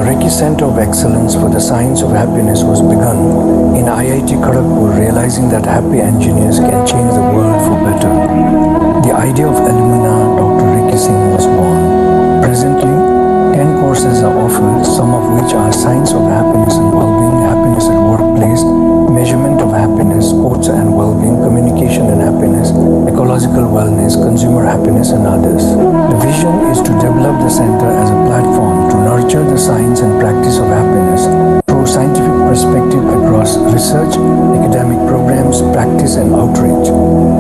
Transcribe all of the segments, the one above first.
Reiki Center of Excellence for the Science of Happiness was begun in IIT Kharagpur, realizing that happy engineers can change the world for better. The idea of Alumina Dr. Reiki Singh was born. Presently, 10 courses are offered, some of which are Science of Happiness and Wellbeing, Happiness at Workplace, Measurement of Happiness, Sports and Wellbeing, Communication and Happiness, Ecological Wellness, Consumer Happiness, and others. The vision is to develop the center as a platform to nurture the science and practice of happiness through scientific perspective across research, academic programs, practice, and outreach.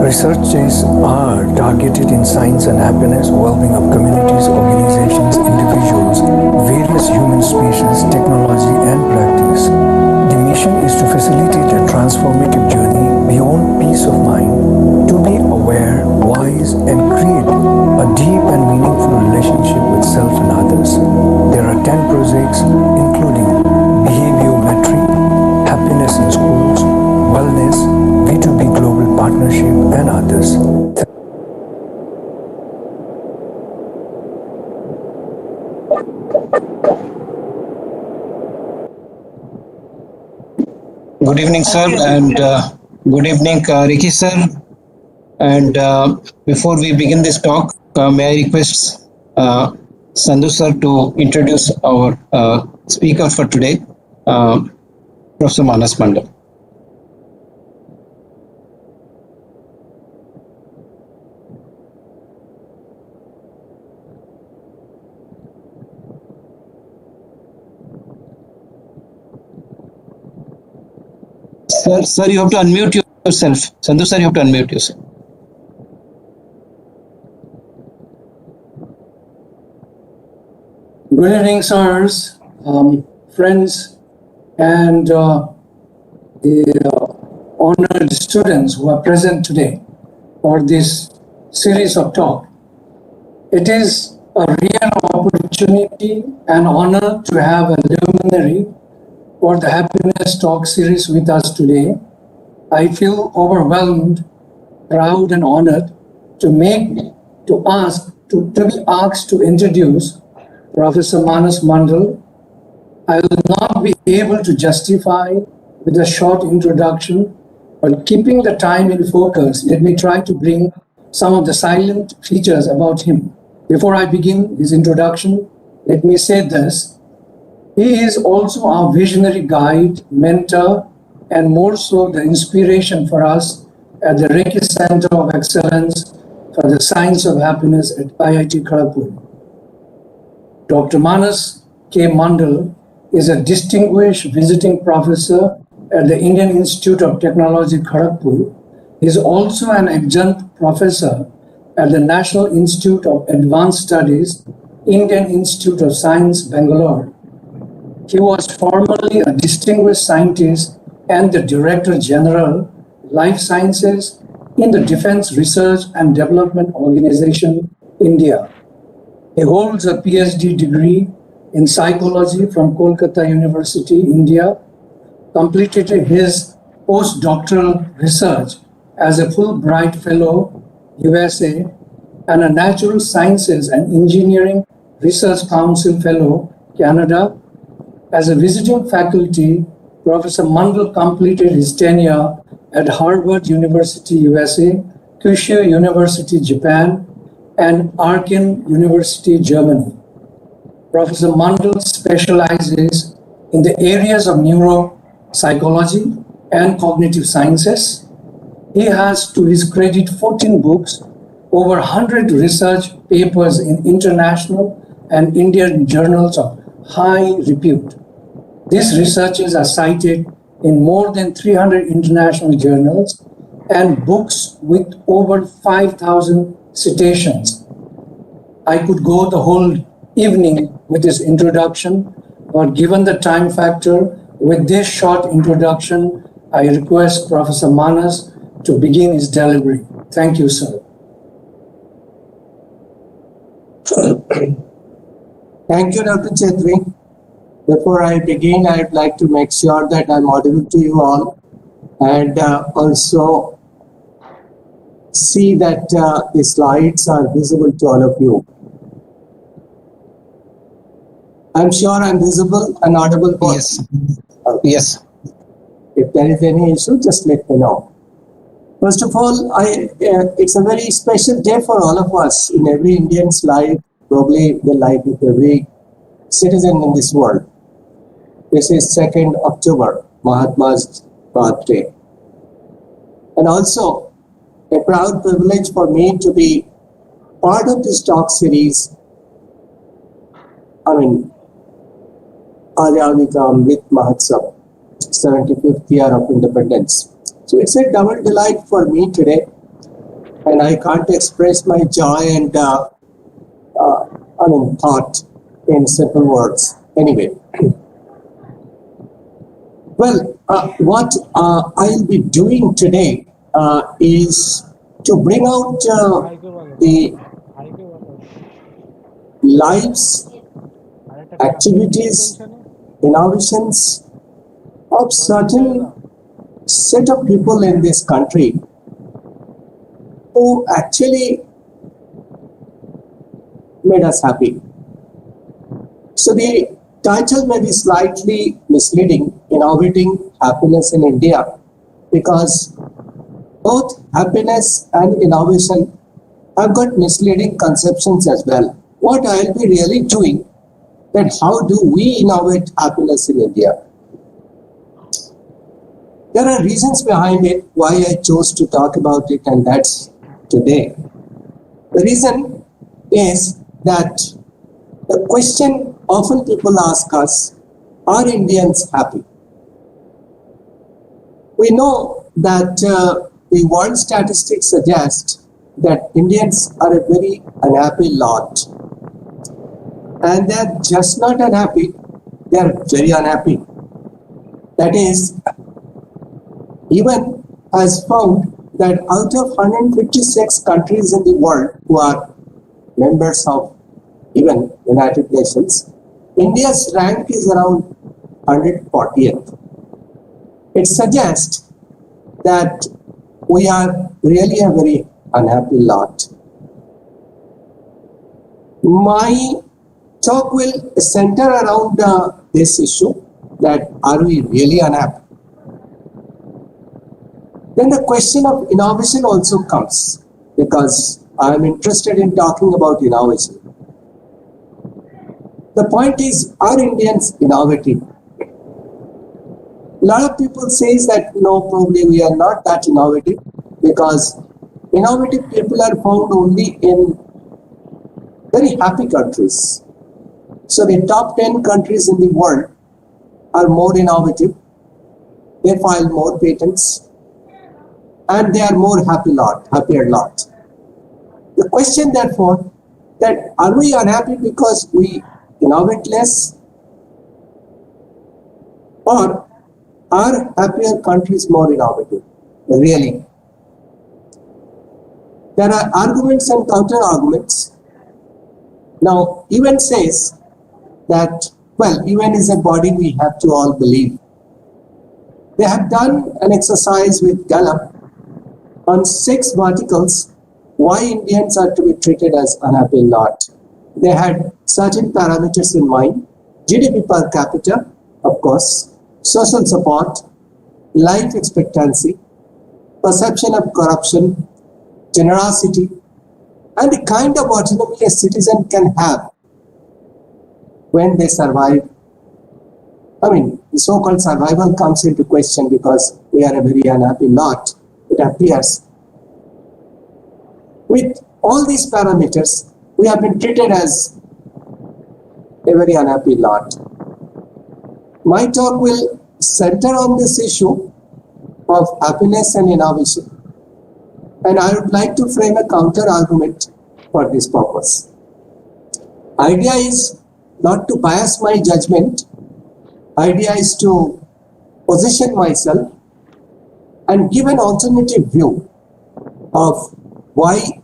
Researches are targeted in science and happiness, well-being of communities, organizations, individuals, various human species, technology, and practice. The mission is to facilitate a transformative journey beyond peace of mind, to be aware, wise, and create a deep and meaningful relationship with self and others. There are 10 projects including behaviometry, happiness in schools, wellness, B2B global partnership, and others. Good evening, sir, and good evening, Ricky, sir. And before we begin this talk, may I request Sandhu, sir, to introduce our speaker for today, Professor Manas Mandal. Sir, you have to unmute yourself. Sandhu, sir, you have to unmute yourself. Good evening, sirs, friends, and the honored students who are present today for this series of talk. It is a real opportunity and honor to have a luminary for the Happiness Talk series with us today. I feel overwhelmed, proud, and honored to be asked to introduce Professor Manas Mandal. I will not be able to justify with a short introduction, but keeping the time in focus, let me try to bring some of the silent features about him. Before I begin his introduction, let me say this. He is also our visionary guide, mentor, and more so the inspiration for us at the Reiki Center of Excellence for the Science of Happiness at IIT Kharagpur. Dr. Manas K Mandal is a distinguished visiting professor at the Indian Institute of Technology, Kharagpur. He is also an adjunct professor at the National Institute of Advanced Studies, Indian Institute of Science, Bangalore. He was formerly a distinguished scientist and the Director General, Life Sciences in the Defense Research and Development Organization, India. He holds a PhD degree in psychology from Kolkata University, India, completed his postdoctoral research as a Fulbright Fellow, USA, and a Natural Sciences and Engineering Research Council Fellow, Canada. As a visiting faculty, Professor Mandal completed his tenure at Harvard University, USA, Kyushu University, Japan, and Aachen University, Germany. Professor Mandal specializes in the areas of neuropsychology and cognitive sciences. He has, to his credit, 14 books, over 100 research papers in international and Indian journals of high repute. These researches are cited in more than 300 international journals and books with over 5,000 citations. I could go the whole evening with this introduction, but given the time factor, with this short introduction, I request Professor Manas to begin his delivery. Thank you, sir. Thank you, Dr. Chetri. Before I begin, I'd like to make sure that I'm audible to you all and also see that the slides are visible to all of you. I'm sure I'm visible and audible. Yes. Yes. If there is any issue, just let me know. First of all, it's a very special day for all of us in every Indian's life, probably the life of every citizen in this world. This is 2nd October, Mahatma's birthday. And also a proud privilege for me to be part of this talk series. Azadi Ka Amrit Mahotsav, 75th year of independence. So it's a double delight for me today, and I can't express my joy and thought in simple words. Anyway, well, what I'll be doing today is to bring out the lives, activities, innovations of certain set of people in this country who actually made us happy. So the title may be slightly misleading, Innovating Happiness in India, because both happiness and innovation have got misleading conceptions as well. What I'll be really doing, that how do we innovate happiness in India? There are reasons behind it why I chose to talk about it, and that's today. The reason is that the question often people ask us, are Indians happy? We know that the world statistics suggest that Indians are a very unhappy lot. And they're just not unhappy, they're very unhappy. That is, even has found that out of 156 countries in the world who are members of even United Nations, India's rank is around 140th. It suggests that we are really a very unhappy lot. My talk will center around this issue, that are we really unhappy? Then the question of innovation also comes, because I am interested in talking about innovation. The point is, are Indians innovative? A lot of people say that no, probably we are not that innovative, because innovative people are found only in very happy countries. So the top 10 countries in the world are more innovative, they file more patents, and they are more happier lot. The question therefore, that are we unhappy because we innovate less, or are happier countries more innovative? Really? There are arguments and counter arguments. Now, UN says that, well, UN is a body we have to all believe. They have done an exercise with Gallup on 6 verticals why Indians are to be treated as unhappy lot. They had certain parameters in mind: GDP per capita, of course, social support, life expectancy, perception of corruption, generosity, and the kind of autonomy a citizen can have when they survive. The so-called survival comes into question because we are a very unhappy lot, it appears. With all these parameters, we have been treated as a very unhappy lot. My talk will center on this issue of happiness and innovation, and I would like to frame a counter argument for this purpose. Idea is not to bias my judgment. Idea is to position myself and give an alternative view of why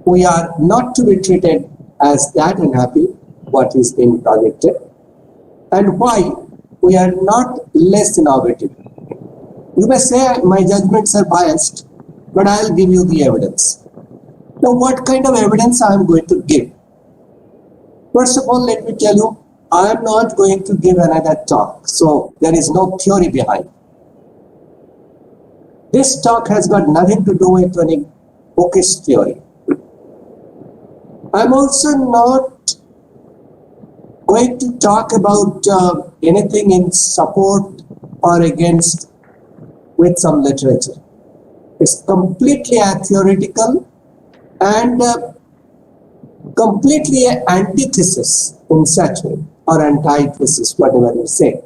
we are not to be treated as that unhappy, what is being projected, and why we are not less innovative. You may say my judgments are biased, but I'll give you the evidence. Now, what kind of evidence I am going to give? First of all, let me tell you, I am not going to give another talk, so there is no theory behind. This talk has got nothing to do with any bookish theory. I'm also not going to talk about anything in support or against with some literature. It's completely theoretical and completely an antithesis in such way, or antithesis, whatever you say.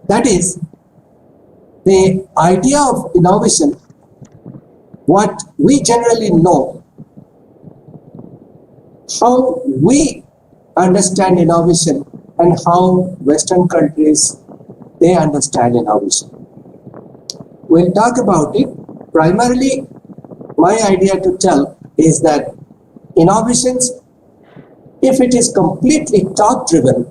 That is, the idea of innovation, what we generally know, how we understand innovation and how Western countries, they understand innovation. We'll talk about it. Primarily, my idea to tell is that innovations, if it is completely top-driven,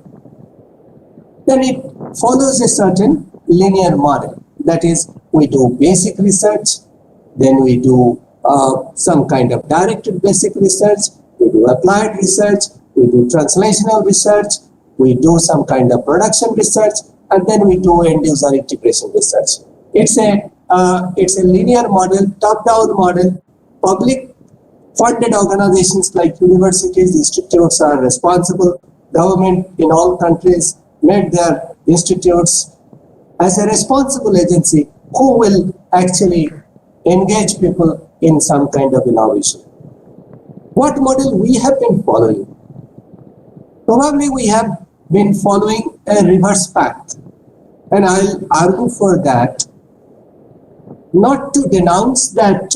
then it follows a certain linear model. That is, we do basic research, then we do some kind of directed basic research, we do applied research, we do translational research, we do some kind of production research, and then we do end-user integration research. It's a linear model, top-down model. Public funded organizations like universities, institutes are responsible. Government in all countries made their institutes as a responsible agency who will actually engage people in some kind of innovation. What model we have been following? Probably we have been following a reverse path, and I'll argue for that, not to denounce that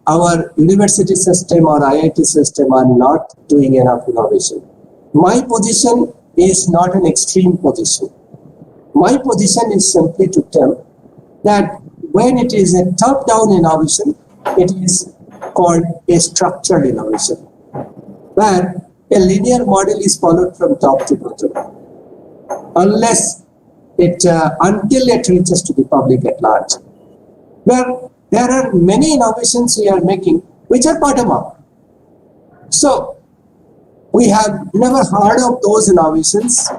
our university system or IIT system are not doing enough innovation. My position is not an extreme position. My position is simply to tell that when it is a top-down innovation, it is called a structured innovation, where a linear model is followed from top to bottom, until it reaches to the public at large. Where there are many innovations we are making which are bottom-up. So we have never heard of those innovations.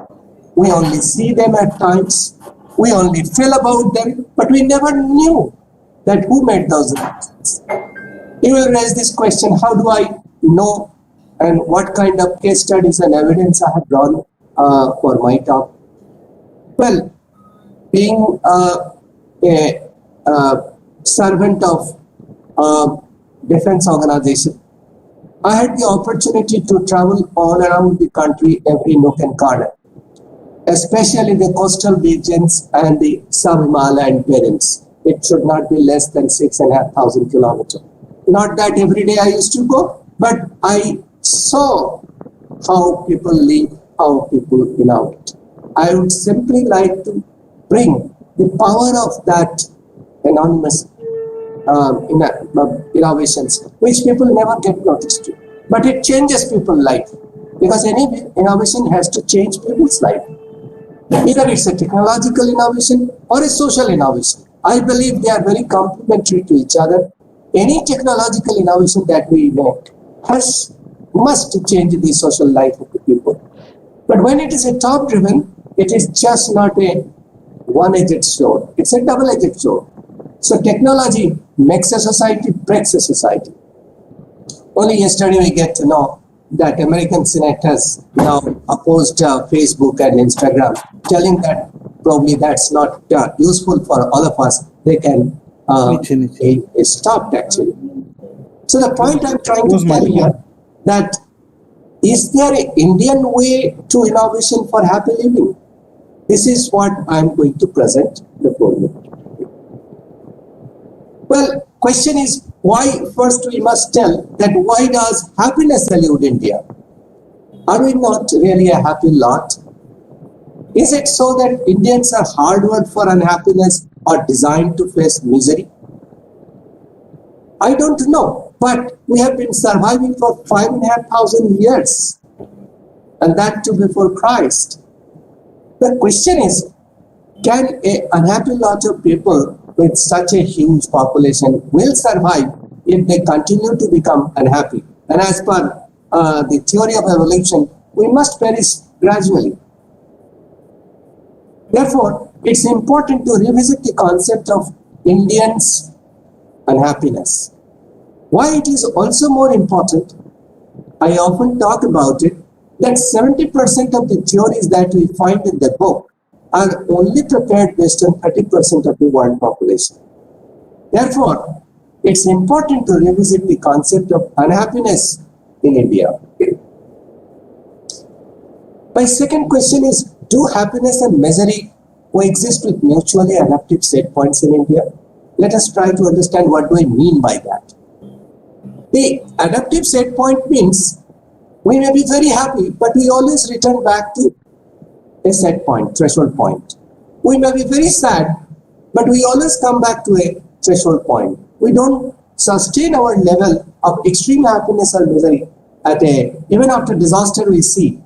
We only see them at times. We only feel about them, but we never knew that who made those innovations. You will raise this question, how do I know and what kind of case studies and evidence I have drawn for my talk? Well, being a servant of defense organization, I had the opportunity to travel all around the country, every nook and corner, especially the coastal regions and the sub-Himalayan terrains. It should not be less than 6,500 kilometers. Not that every day I used to go, but I saw how people live, how people innovate. I would simply like to bring the power of that anonymous innovations, which people never get noticed to. But it changes people's life, because any innovation has to change people's life. Either it's a technological innovation or a social innovation. I believe they are very complementary to each other. Any technological innovation that we make must change the social life of the people. But when it is a top-driven, it is just not a one-edged sword. It's a double-edged sword. So technology makes a society, breaks a society. Only yesterday we get to know that American Senate has now opposed Facebook and Instagram, telling that probably that's not useful for all of us. They can be stopped actually. So the point I'm trying to tell here, that is there an Indian way to innovation for happy living? This is what I'm going to present before you. Well, question is, why? First we must tell that why does happiness elude India? Are we not really a happy lot? Is it so that Indians are hardwired for unhappiness or designed to face misery? I don't know, but we have been surviving for 5,500 years, and that too before Christ. The question is, can an unhappy lot of people with such a huge population will survive if they continue to become unhappy? And as per the theory of evolution, we must perish gradually. Therefore, it's important to revisit the concept of Indians' unhappiness. Why it is also more important, I often talk about it, that 70% of the theories that we find in the book are only prepared based on 30% of the world population. Therefore, it's important to revisit the concept of unhappiness in India. My second question is, do happiness and misery coexist with mutually adaptive set points in India? Let us try to understand what do I mean by that. The adaptive set point means we may be very happy, but we always return back to a set point, threshold point. We may be very sad, but we always come back to a threshold point. We don't sustain our level of extreme happiness or misery even after disaster. We see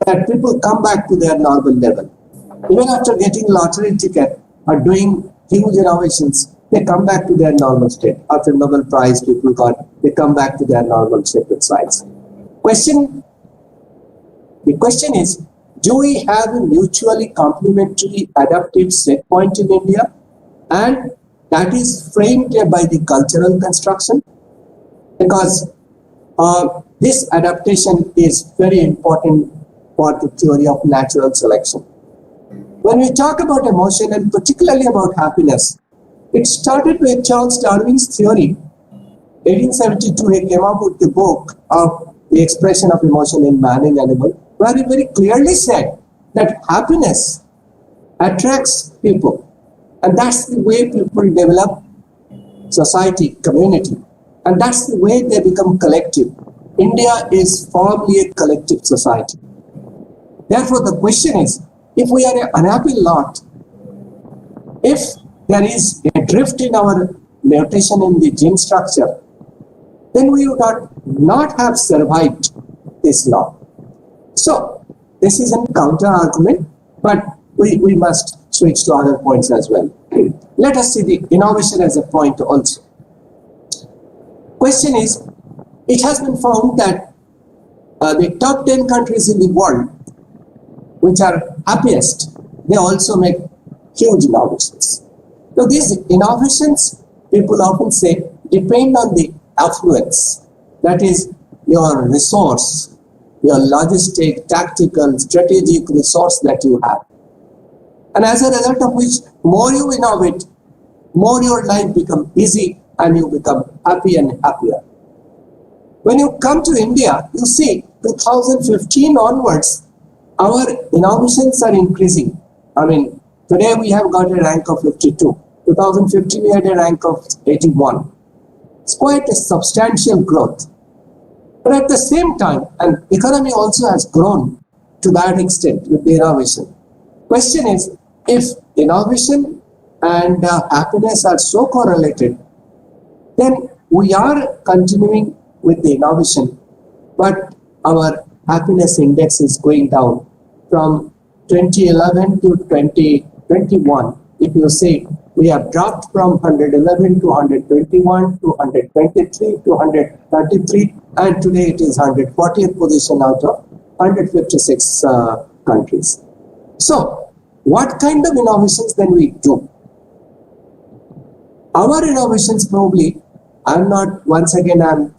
that people come back to their normal level. Even after getting lottery ticket or doing huge innovations, they come back to their normal state. After Nobel Prize people got, they come back to their normal shape and size. The question is, do we have a mutually complementary adaptive set point in India? And that is framed by the cultural construction, because this adaptation is very important for the theory of natural selection. When we talk about emotion and particularly about happiness, it started with Charles Darwin's theory. 1872, he came up with the book of The Expression of Emotion in Man and Animal, where he very clearly said that happiness attracts people. And that's the way people develop society, community. And that's the way they become collective. India is firmly a collective society. Therefore, the question is, if we are an unhappy lot, if there is a drift in our mutation in the gene structure, then we would not have survived this law. So, this is a counter argument, but we must switch to other points as well. Let us see the innovation as a point also. Question is, it has been found that the top 10 countries in the world which are happiest, they also make huge innovations. So these innovations, people often say, depend on the affluence, that is your resource, your logistic, tactical, strategic resource that you have. And as a result of which, more you innovate, more your life becomes easy and you become happy and happier. When you come to India, you see 2015 onwards, our innovations are increasing. I mean, today we have got a rank of 52. 2015 we had a rank of 81. It's quite a substantial growth. But at the same time, and economy also has grown to that extent with the innovation. Question is, if innovation and happiness are so correlated, then we are continuing with the innovation, but our happiness index is going down from 2011 to 2021. If you say we have dropped from 111 to 121 to 123 to 133, and today it is 140th position out of 156 countries. So, what kind of innovations then we do? Our innovations probably, I'm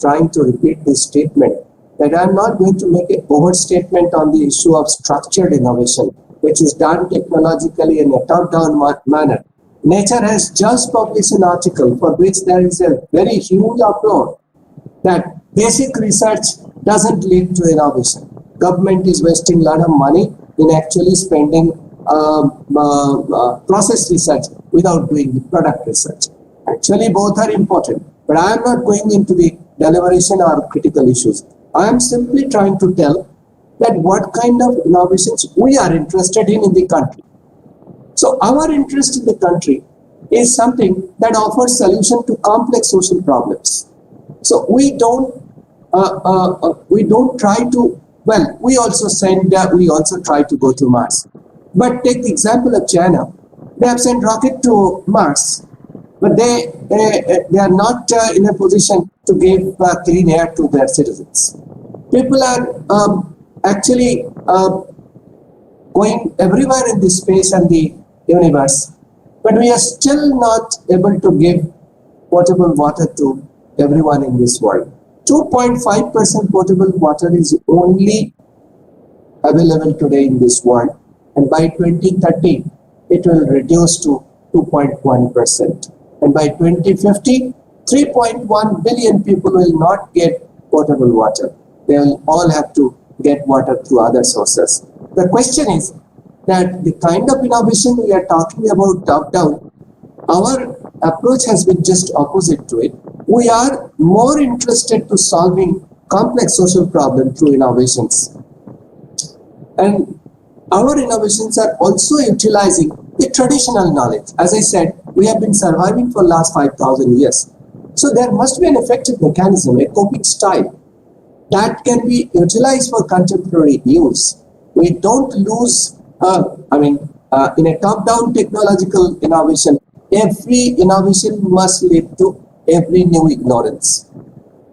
trying to repeat this statement, that I'm not going to make an overstatement on the issue of structured innovation, which is done technologically in a top-down manner. Nature has just published an article for which there is a very huge uproar that basic research doesn't lead to innovation. Government is wasting a lot of money in actually spending process research without doing the product research. Actually, both are important, but I am not going into the deliberation or critical issues. I am simply trying to tell that what kind of innovations we are interested in the country. So our interest in the country is something that offers solution to complex social problems. So we don't try to, well, we also try to go to Mars. But take the example of China. They have sent rocket to Mars, but they are not in a position to give clean air to their citizens. People are actually going everywhere in the space and the universe, but we are still not able to give potable water to everyone in this world. 2.5% potable water is only available today in this world, and by 2030 it will reduce to 2.1%, and by 2050 3.1 billion people will not get potable water. They will all have to get water through other sources. The question is that the kind of innovation we are talking about top down, our approach has been just opposite to it. We are more interested to solving complex social problems through innovations. And our innovations are also utilizing the traditional knowledge. As I said, we have been surviving for the last 5,000 years. So there must be an effective mechanism, a coping style that can be utilized for contemporary use. We don't lose, in a top-down technological innovation, every innovation must lead to every new ignorance.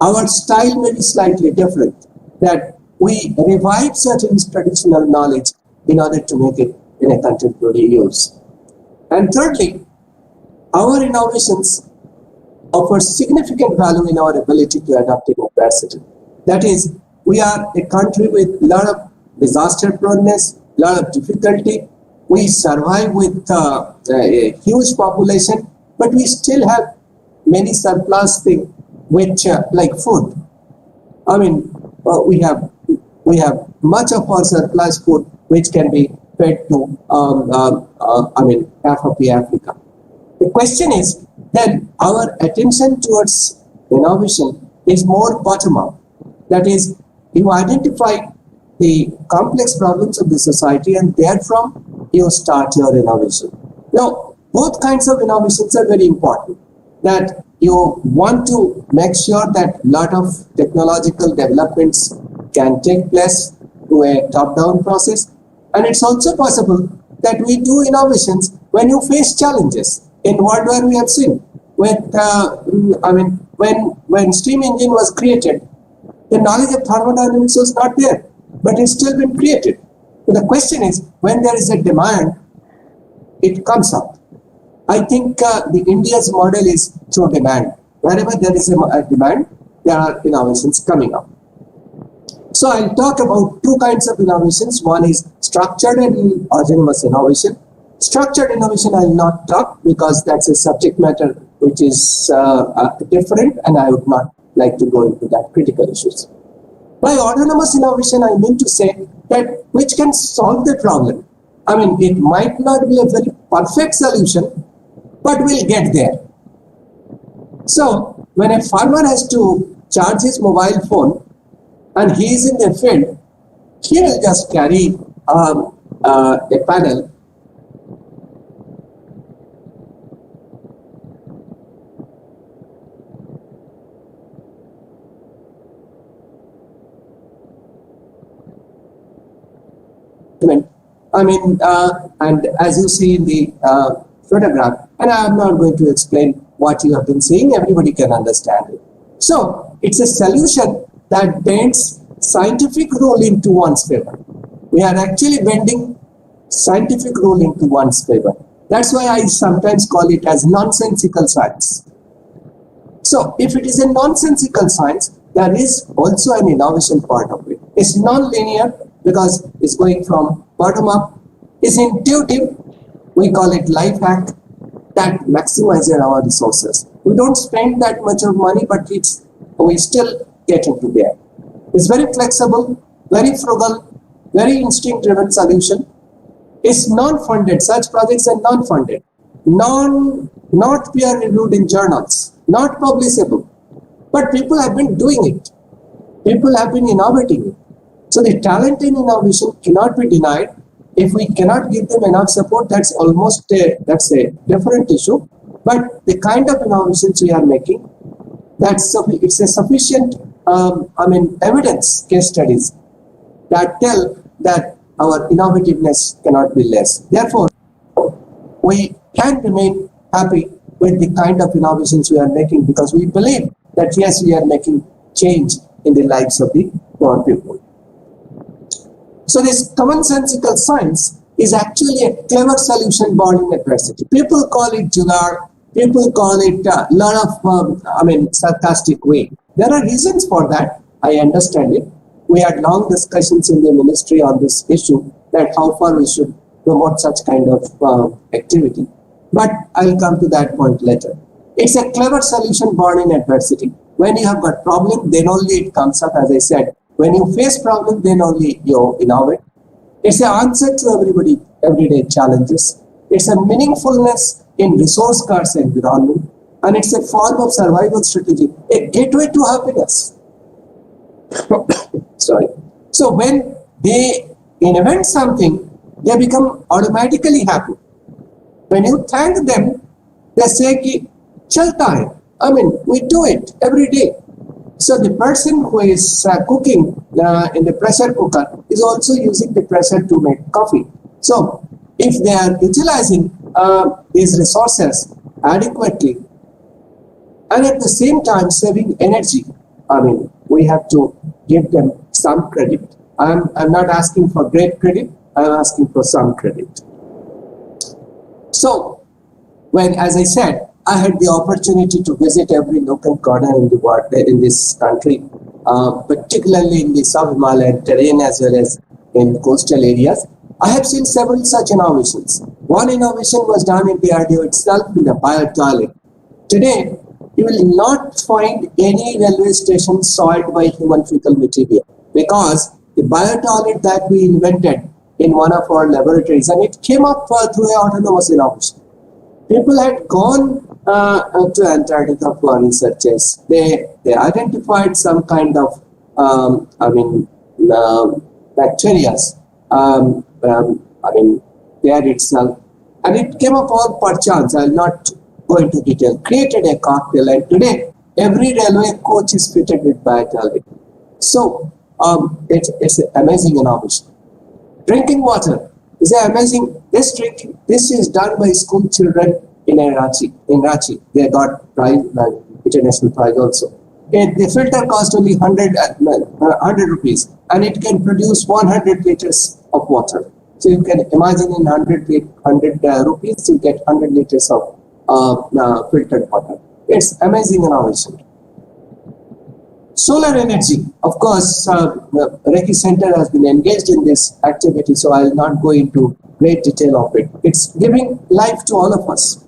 Our style may be slightly different, that we revive certain traditional knowledge in order to make it in a contemporary use. And thirdly, our innovations offer significant value in our ability to adapt in adversity. That is, we are a country with a lot of disaster proneness, a lot of difficulty. We survive with a huge population, but we still have many surplus things, which like food. We have much of our surplus food which can be fed to half of the Africa. The question is that our attention towards innovation is more bottom up. That is, you identify the complex problems of the society and therefrom you start your innovation. Now, both kinds of innovations are very important. That you want to make sure that a lot of technological developments can take place through a top-down process. And it's also possible that we do innovations when you face challenges. In world where we have seen, when steam engine was created, the knowledge of thermodynamics was not there, but it's still been created. So the question is, when there is a demand, it comes up. I think the India's model is through demand. Wherever there is a demand, there are innovations coming up. So I'll talk about two kinds of innovations. One is structured and autonomous innovation. Structured innovation I will not talk because that's a subject matter which is different, and I would not like to go into that critical issues. By autonomous innovation, I mean to say that which can solve the problem. It might not be a very perfect solution, but we'll get there. So when a farmer has to charge his mobile phone and he is in the field, he will just carry a panel and as you see in the photograph, and I am not going to explain what you have been seeing, everybody can understand it. So it's a solution that bends scientific rule into one's favor. We are actually bending scientific rule into one's favor. That's why I sometimes call it as nonsensical science. So if it is a nonsensical science, there is also an innovation part of it. It's non-linear because it's going from bottom up. It's intuitive. We call it life hack that maximizes our resources. We don't spend that much of money, but we still get into there. It's very flexible, very frugal, very instinct-driven solution. It's non-funded. Such projects are non-funded, not peer-reviewed in journals, not publishable. But people have been doing it. People have been innovating it. So the talent in innovation cannot be denied. If we cannot give them enough support, that's a different issue. But the kind of innovations we are making, it's a sufficient evidence, case studies that tell that our innovativeness cannot be less. Therefore, we can remain happy with the kind of innovations we are making because we believe that yes, we are making change in the lives of the poor people. So this commonsensical science is actually a clever solution born in adversity. People call it jugaad, people call it a lot of, sarcastic way. There are reasons for that. I understand it. We had long discussions in the ministry on this issue, that how far we should promote such kind of activity. But I'll come to that point later. It's a clever solution born in adversity. When you have got problem, then only it comes up, as I said. When you face problem, then only you innovate. It's an answer to everyday challenges. It's a meaningfulness in resource scarce environment, and it's a form of survival strategy, a gateway to happiness. Sorry. So when they invent something, they become automatically happy. When you thank them, they say ki chalta hai. I mean, we do it every day. So the person who is cooking in the pressure cooker is also using the pressure to make coffee. So if they are utilizing these resources adequately and at the same time saving energy, I mean, we have to give them some credit. I'm not asking for great credit, I'm asking for some credit. So when, as I said, I had the opportunity to visit every nook and corner in the world, in this country, particularly in the South Himalayan terrain as well as in coastal areas. I have seen several such innovations. One innovation was done in the RDO itself in the bio-toilet. Today, you will not find any railway station soiled by human fecal material, because the bio-toilet that we invented in one of our laboratories, and it came up through an autonomous innovation. People had gone to Antarctica for researches. They identified some kind of bacteria there itself, and it came up all per chance. I'll not go into detail. Created a cocktail, and today every railway coach is fitted with bio-toilet. So it's an amazing innovation. Drinking water is amazing. This is done by school children in Ranchi. They got prize, international prize also. The filter cost only 100 rupees, and it can produce 100 liters of water. So you can imagine in 100 rupees, you get 100 liters of filtered water. It's amazing innovation. Solar energy, of course, the Reiki Center has been engaged in this activity, so I'll not go into great detail of it. It's giving life to all of us.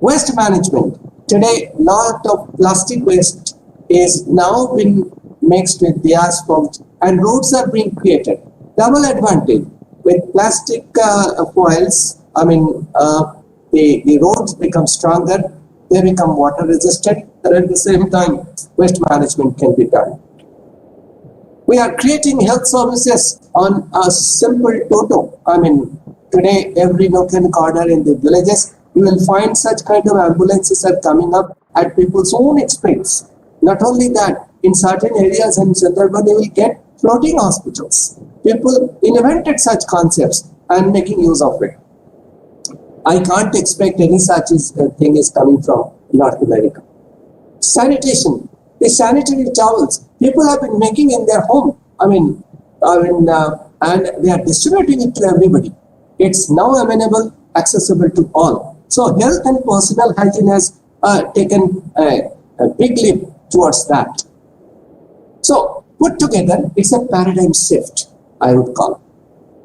Waste management. Today, lot of plastic waste is now being mixed with the asphalt, and roads are being created. Double advantage. With plastic foils, the roads become stronger, they become water resistant, and at the same time, waste management can be done. We are creating health services on a simple toto. Today, every nook and corner in the villages, you will find such kind of ambulances are coming up at people's own expense. Not only that, in certain areas in Sundarban, you will get floating hospitals. People invented such concepts and making use of it. I can't expect any such thing is coming from North America. Sanitation, the sanitary towels, people have been making in their home. And they are distributing it to everybody. It's now amenable, accessible to all. So health and personal hygiene has taken a big leap towards that. So put together, it's a paradigm shift, I would call.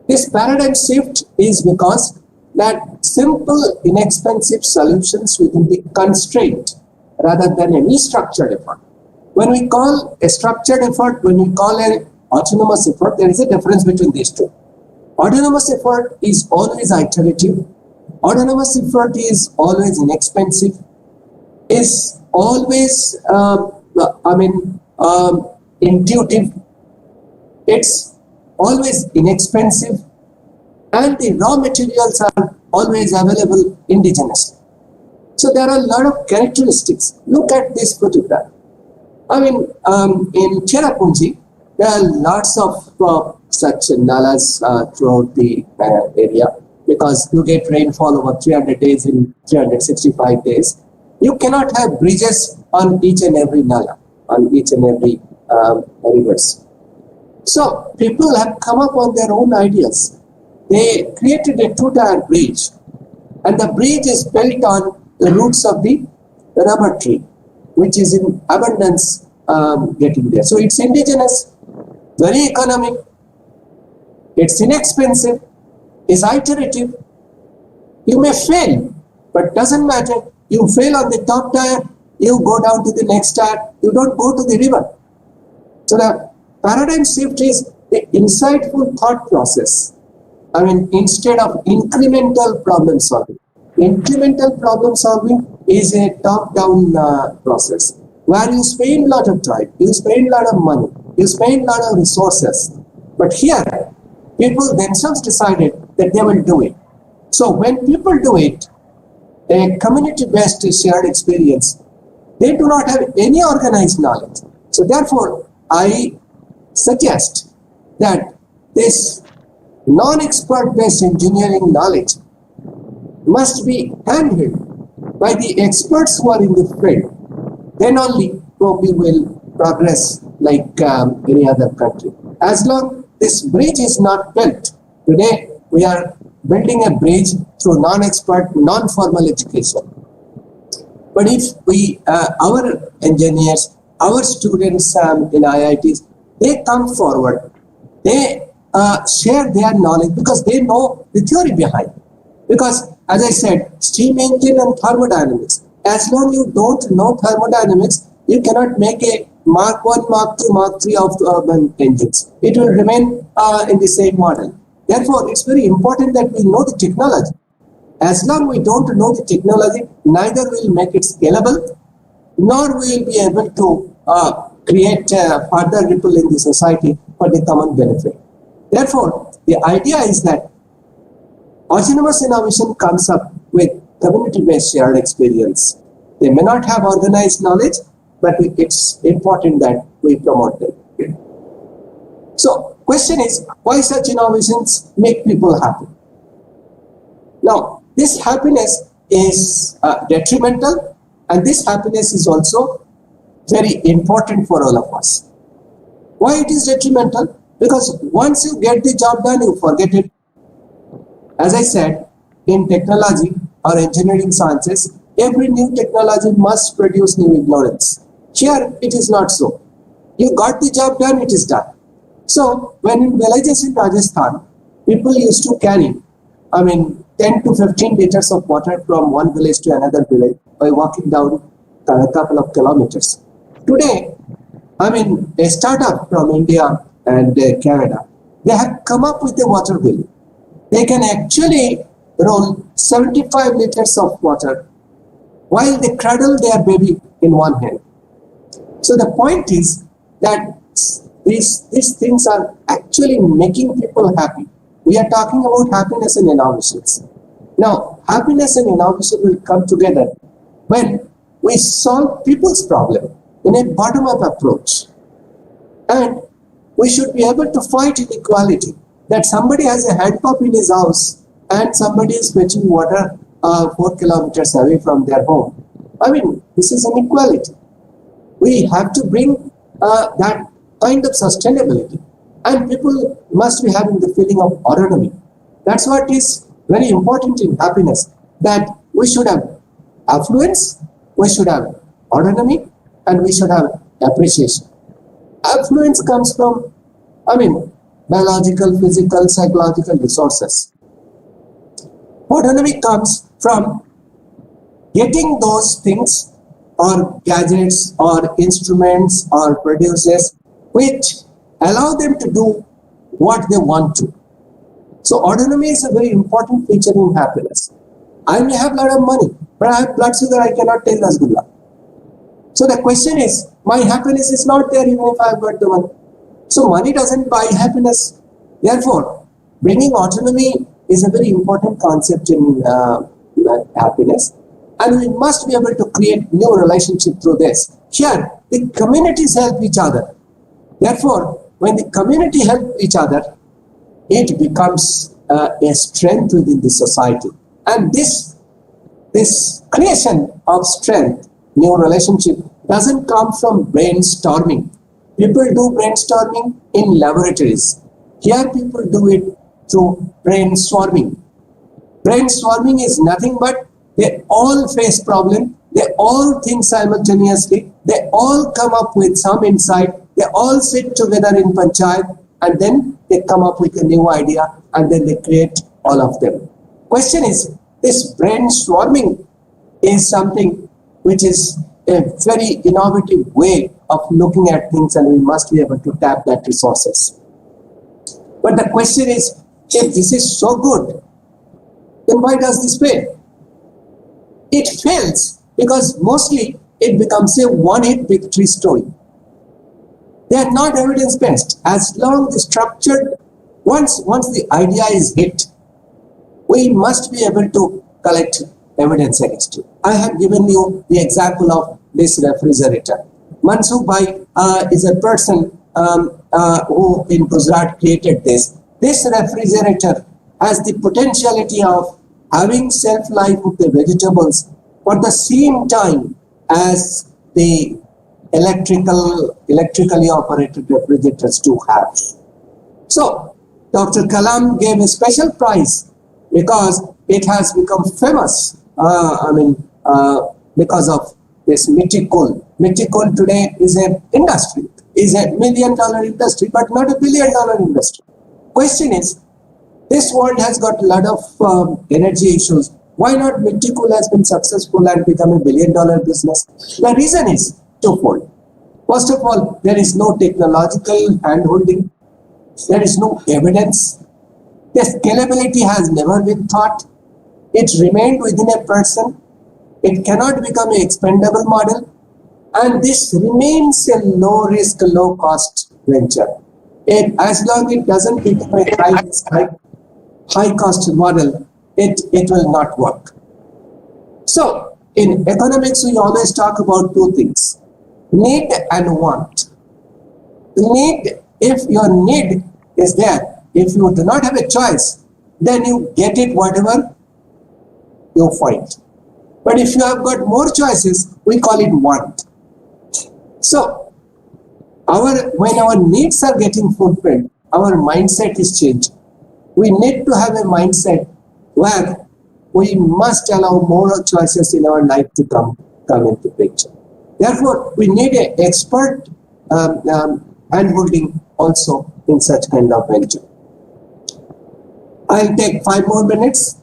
This paradigm shift is because that simple, inexpensive solutions within the constraint rather than any structured effort. When we call a structured effort, when we call an autonomous effort, there is a difference between these two. Autonomous effort is always iterative. Autonomous effort is always inexpensive, is always intuitive, it's always inexpensive, and the raw materials are always available indigenously. So there are a lot of characteristics. Look at this photograph. In Cherrapunji, there are lots of such nalas throughout the area, because you get rainfall over 300 days in 365 days. You cannot have bridges on each and every nala, on each and every rivers. So people have come up on their own ideas. They created a two-tier bridge, and the bridge is built on the roots of the rubber tree, which is in abundance getting there. So it's indigenous, very economic, it's inexpensive, is iterative. You may fail, but doesn't matter. You fail on the top tier, you go down to the next tier, you don't go to the river. So the paradigm shift is the insightful thought process. I mean, instead of incremental problem solving. Incremental problem solving is a top-down process where you spend a lot of time, you spend a lot of money, you spend a lot of resources. But here, people themselves decided that they will do it. So when people do it, a community-based shared experience, they do not have any organized knowledge. So therefore, I suggest that this non-expert based engineering knowledge must be handled by the experts who are in the field. Then only we will progress like any other country. As long this bridge is not built, today we are building a bridge through non-expert, non-formal education. But if we, our engineers, our students in IITs, they come forward, they share their knowledge because they know the theory behind. Because as I said, steam engine and thermodynamics, as long you don't know thermodynamics, you cannot make a Mark 1, Mark 2, Mark 3 of engines. It will remain in the same model. Therefore, it's very important that we know the technology. As long we don't know the technology, neither will make it scalable, nor will be able to create further ripple in the society for the common benefit. Therefore, the idea is that autonomous innovation comes up with community-based shared experience. They may not have organized knowledge, but it's important that we promote them. So, question is, why such innovations make people happy? Now, this happiness is detrimental, and this happiness is also very important for all of us. Why it is detrimental? Because once you get the job done, you forget it. As I said, in technology or engineering sciences, every new technology must produce new ignorance. Here, it is not so. You got the job done, it is done. So, when in villages in Rajasthan, people used to carry, 10 to 15 liters of water from one village to another village by walking down a couple of kilometers. Today, a startup from India and Canada, they have come up with a water wheel. They can actually roll 75 liters of water while they cradle their baby in one hand. So the point is that these things are actually making people happy. We are talking about happiness and innovations. Now, happiness and innovation will come together when we solve people's problem in a bottom-up approach. And we should be able to fight inequality, that somebody has a hand pump in his house and somebody is fetching water 4 kilometers away from their home. This is inequality. We have to bring that kind of sustainability, and people must be having the feeling of autonomy. That's what is very important in happiness, that we should have affluence, we should have autonomy, and we should have appreciation. Affluence comes from, biological, physical, psychological resources. Autonomy comes from getting those things or gadgets or instruments or produces which allow them to do what they want to. So autonomy is a very important feature in happiness. I may have a lot of money, but I have blood sugar, I cannot take Rasgulla. So the question is, my happiness is not there even if I have got the money. So money doesn't buy happiness. Therefore, bringing autonomy is a very important concept in happiness. And we must be able to create new relationship through this. Here, the communities help each other. Therefore, when the community help each other, it becomes a strength within the society. And this creation of strength, new relationship, doesn't come from brainstorming. People do brainstorming in laboratories. Here people do it through brainstorming. Brainstorming is nothing but they all face problem, they all think simultaneously, they all come up with some insight, they all sit together in panchayat, and then they come up with a new idea, and then they create all of them. Question is, this brainstorming is something which is a very innovative way of looking at things, and we must be able to tap that resources. But the question is, if this is so good, then why does this fail? It fails because mostly it becomes a one-hit victory story. They are not evidence-based. As long as structured, once the idea is hit, we must be able to collect evidence against it. I have given you the example of this refrigerator. Mansukh Bhai is a person who in Gujarat created this. This refrigerator has the potentiality of having self-life of the vegetables for the same time as the electrically operated refrigerators do have. So Dr. Kalam gave a special prize because it has become famous. Because of this mitti coal. Mitti coal today is an industry, is $1 million industry, but not $1 billion industry. Question is, this world has got a lot of energy issues. Why not mitti coal has been successful and become $1 billion business? The reason is twofold. First of all, there is no technological handholding. There is no evidence. The scalability has never been thought. It remained within a person. It cannot become an expendable model. And this remains a low risk, low cost venture. As long as it doesn't become a high cost model, it will not work. So in economics, we always talk about two things, need and want. Need, if your need is there, if you do not have a choice, then you get it whatever you find. But if you have got more choices, we call it want. So when our needs are getting fulfilled, our mindset is changed. We need to have a mindset where we must allow more choices in our life to come into picture. Therefore, we need an expert handholding also in such kind of venture. I'll take 5 more minutes.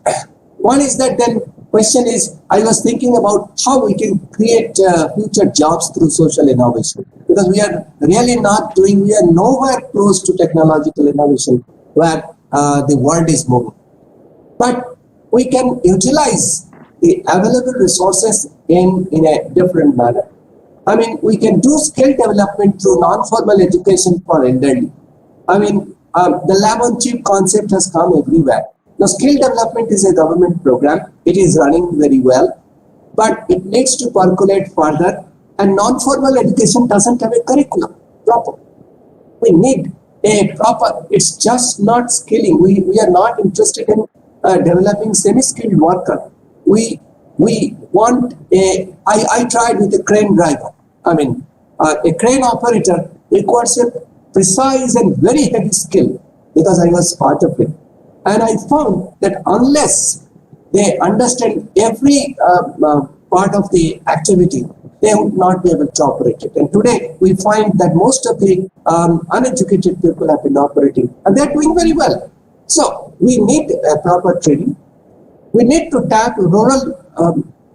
One is that then question is, I was thinking about how we can create future jobs through social innovation, because we are really we are nowhere close to technological innovation where the world is moving. But we can utilize the available resources in a different manner. I mean, we can do skill development through non-formal education for elderly. I mean, the lab on chip concept has come everywhere. Now, skill development is a government program. It is running very well, but it needs to percolate further, and non-formal education doesn't have a curriculum proper. We need a proper, it's just not skilling. We are not interested in developing semi-skilled worker. We want I tried with a crane driver. I mean, a crane operator requires a precise and very heavy skill, because I was part of it. And I found that unless they understand every part of the activity, they would not be able to operate it. And today, we find that most of the uneducated people have been operating, and they're doing very well. So we need a proper training. We need to tap rural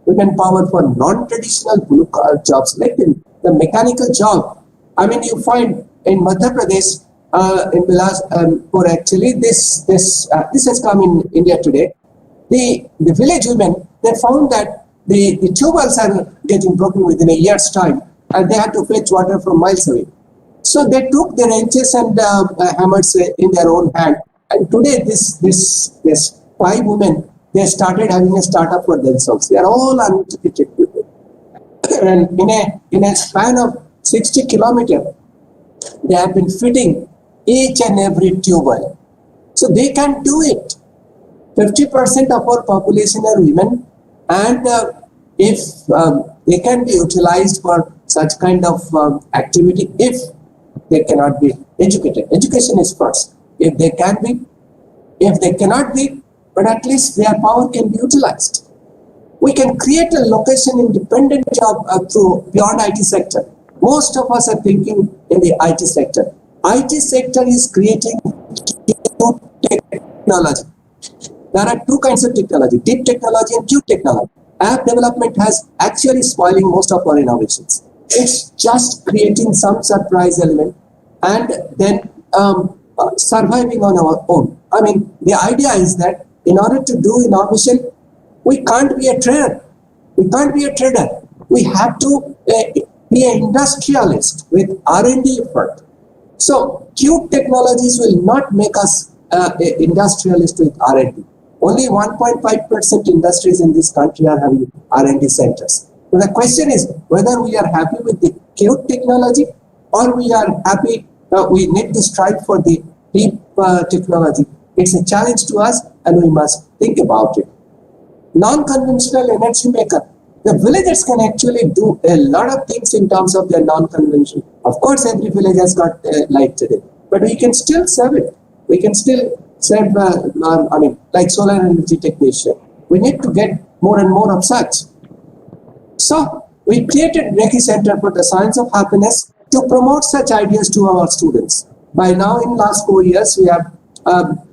women power for non-traditional blue-collar jobs, like the mechanical job. I mean, you find in Madhya Pradesh, in Bilaspur, actually, this has come in India today. The village women, they found that the tubers are getting broken within a year's time, and they had to fetch water from miles away. So they took the wrenches and hammers in their own hand. And today, this 5 women, they started having a startup for themselves. They are all uneducated people, and in a span of 60 kilometers, they have been fitting each and every tube. So they can do it. 50% of our population are women, and if they can be utilized for such kind of activity, if they cannot be educated. Education is first. If they can be, if they cannot be, but at least their power can be utilized. We can create a location independent job through beyond IT sector. Most of us are thinking in the IT sector. IT sector is creating technology. There are two kinds of technology, deep technology and cute technology. App development has actually spoiling most of our innovations. It's just creating some surprise element and then surviving on our own. I mean, the idea is that in order to do innovation, we can't be a trader. We can't be a trader. We have to be an industrialist with R&D effort. So, cute technologies will not make us industrialist with R&D. Only 1.5% industries in this country are having R&D centers. So the question is whether we are happy with the cute technology or we are happy, we need to strive for the deep technology. It's a challenge to us and we must think about it. Non-conventional energy maker. The villagers can actually do a lot of things in terms of their non-conventional. Of course, every village has got light today, but we can still serve it. We can still serve, like solar energy technician. We need to get more and more of such. So we created Reiki Center for the Science of Happiness to promote such ideas to our students. By now, in last 4 years, we have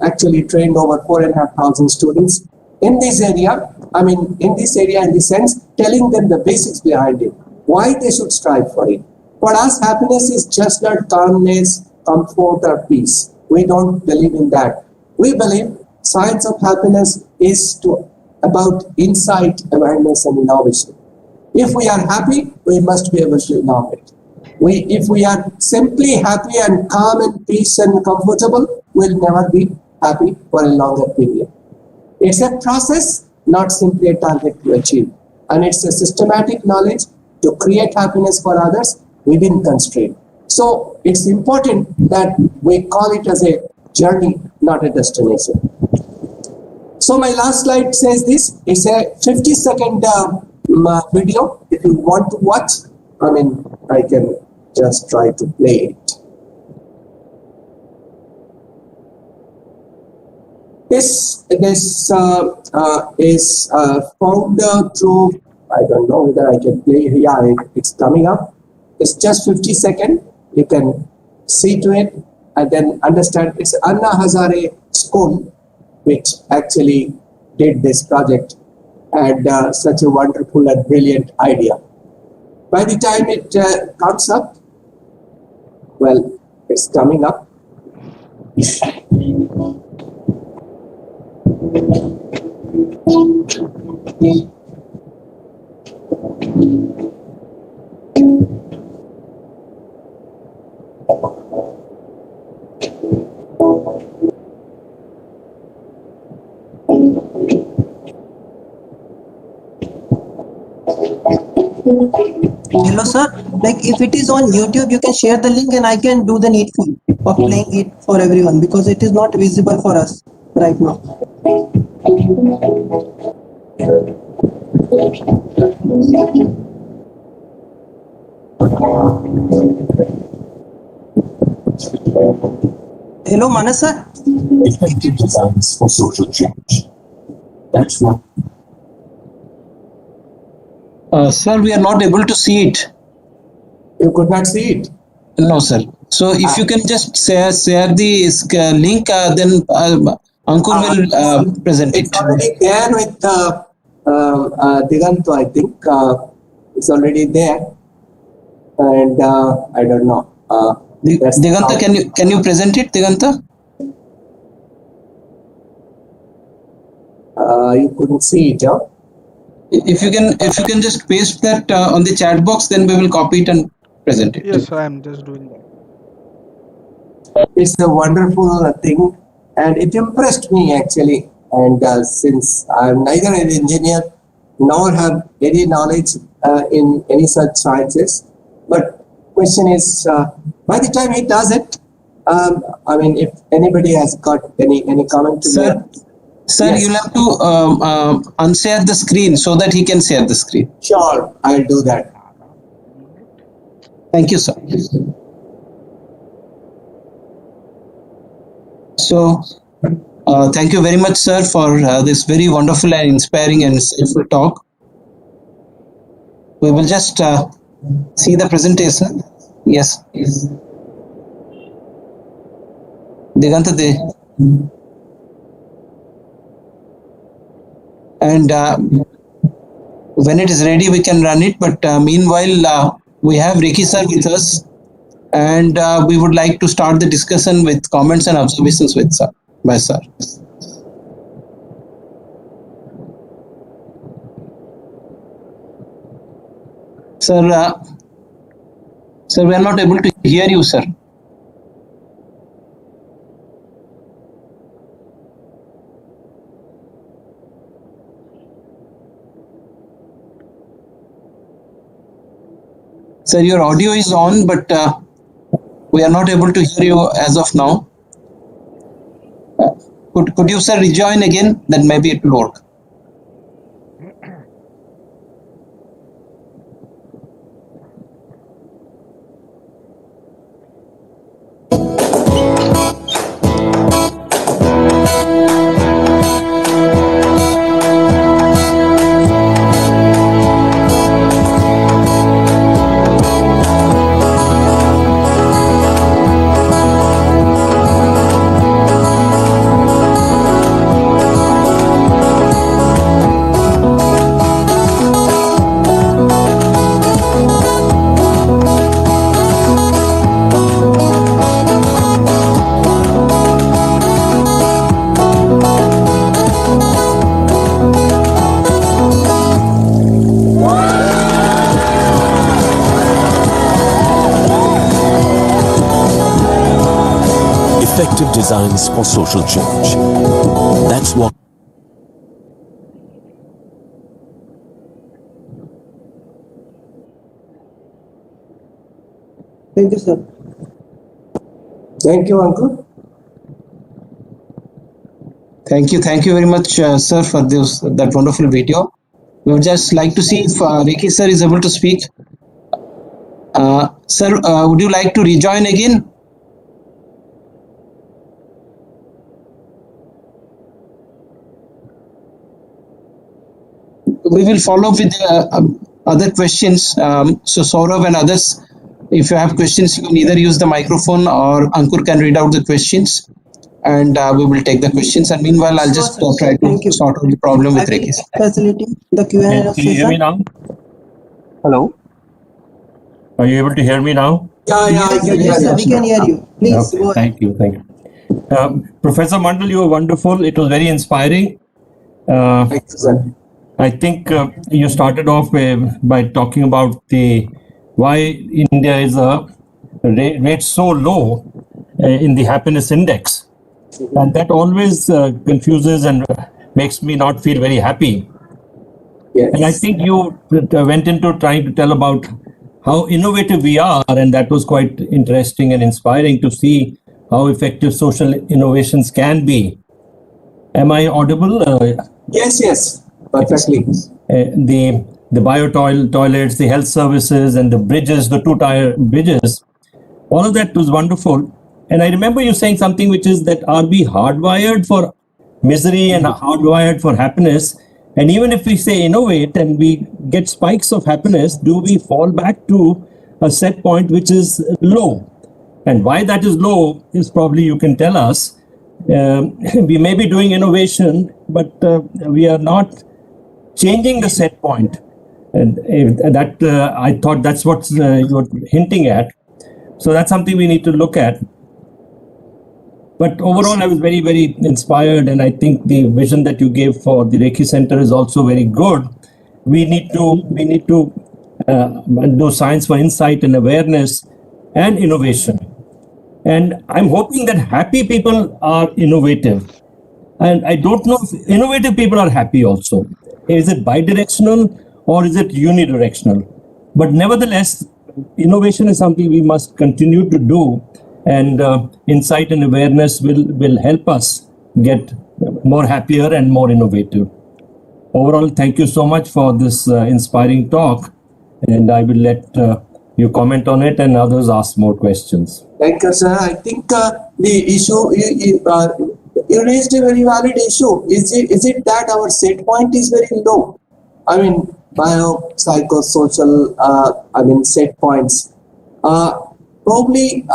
actually trained over 4,500 students in this area. In the sense, telling them the basics behind it, why they should strive for it. For us, happiness is just not calmness, comfort, or peace. We don't believe in that. We believe science of happiness is about insight, awareness, and innovation. If we are happy, we must be able to innovate. If we are simply happy and calm and peace and comfortable, we'll never be happy for a longer period. It's a process, not simply a target to achieve. And it's a systematic knowledge to create happiness for others within constraint. So it's important that we call it as a journey, not a destination. So my last slide says this. It's a 50-second video. If you want to watch, I can just try to play it. This is found through, I don't know whether I can play. Yeah, it's coming up. It's just 50 seconds. You can see to it and then understand. It's Anna Hazare School which actually did this project and such a wonderful and brilliant idea. By the time it comes up, well, it's coming up. Hello sir, like if it is on YouTube, you can share the link and I can do the needful of playing it for everyone because it is not visible for us right now. Hello Manas sir. Effective designs for social change. That's what. Sir, we are not able to see it. You could not see it? No, sir. So if you can just share the link, then Ankur will present it. It's already there with Diganto, I think. It's already there. And I don't know. Diganta, can you present it, Diganta? You couldn't see it, huh? If you can just paste that on the chat box, then we will copy it and present it. Yes, I am just doing that. It's a wonderful thing and it impressed me actually. And since I'm neither an engineer nor have any knowledge in any such sciences, but question is, by the time he does it, if anybody has got any comment to that. Sir, Yes. you'll have to unshare the screen so that he can share the screen. Sure, I'll do that. Thank you, sir. So, thank you very much, sir, for this very wonderful and inspiring and insightful talk. We will just see the presentation. Yes. Diganta De. And when it is ready, we can run it. But meanwhile, we have Ricky sir with us, and we would like to start the discussion with comments and observations with sir. By sir. Sir, we are not able to hear you, sir. Sir, your audio is on, but we are not able to hear you as of now. Could you, sir, rejoin again? Then maybe it will work. Effective designs for social change. That's what Thank you, sir. Thank you, Uncle. Thank you very much, sir, for that wonderful video. We would just like to see if Ricky sir is able to speak. Sir, would you like to rejoin again? We will follow up with other questions. So Saurav and others, if you have questions, you can either use the microphone or Ankur can read out the questions, and we will take the questions. And meanwhile, I'll just try to sort out the problem with Ricky. Facility the Q&A Can you hear me session. now? Hello. Are you able to hear me now? Yes, sir, we can hear you. Please go ahead. Thank you. Professor Mandal, you were wonderful. It was very inspiring. Thank you, sir. I think you started off by talking about why India is rate so low in the happiness index, and that always confuses and makes me not feel very happy. Yes. And I think you went into trying to tell about how innovative we are, and that was quite interesting and inspiring to see how effective social innovations can be. Am I audible? Yes, perfectly. The toilets, the health services, and the bridges, the two-tier bridges, all of that was wonderful. And I remember you saying something which is that are we hardwired for misery and hardwired for happiness? And even if we say innovate and we get spikes of happiness, do we fall back to a set point which is low? And why that is low is probably you can tell us. We may be doing innovation, but we are not changing the set point. And I thought that's what you're hinting at. So that's something we need to look at. But overall, I was very, very inspired, and I think the vision that you gave for the Reiki Center is also very good. We need to do science for insight and awareness and innovation. And I'm hoping that happy people are innovative. And I don't know if innovative people are happy also. Is it bidirectional or is it unidirectional? But nevertheless, innovation is something we must continue to do. And insight and awareness will help us get more happier and more innovative. Overall, thank you so much for this inspiring talk. And I will let you comment on it and others ask more questions. Thank you, sir. I think the issue you raised a very valid issue. Is it that our set point is very low? I mean, biopsychosocial. Set points. Probably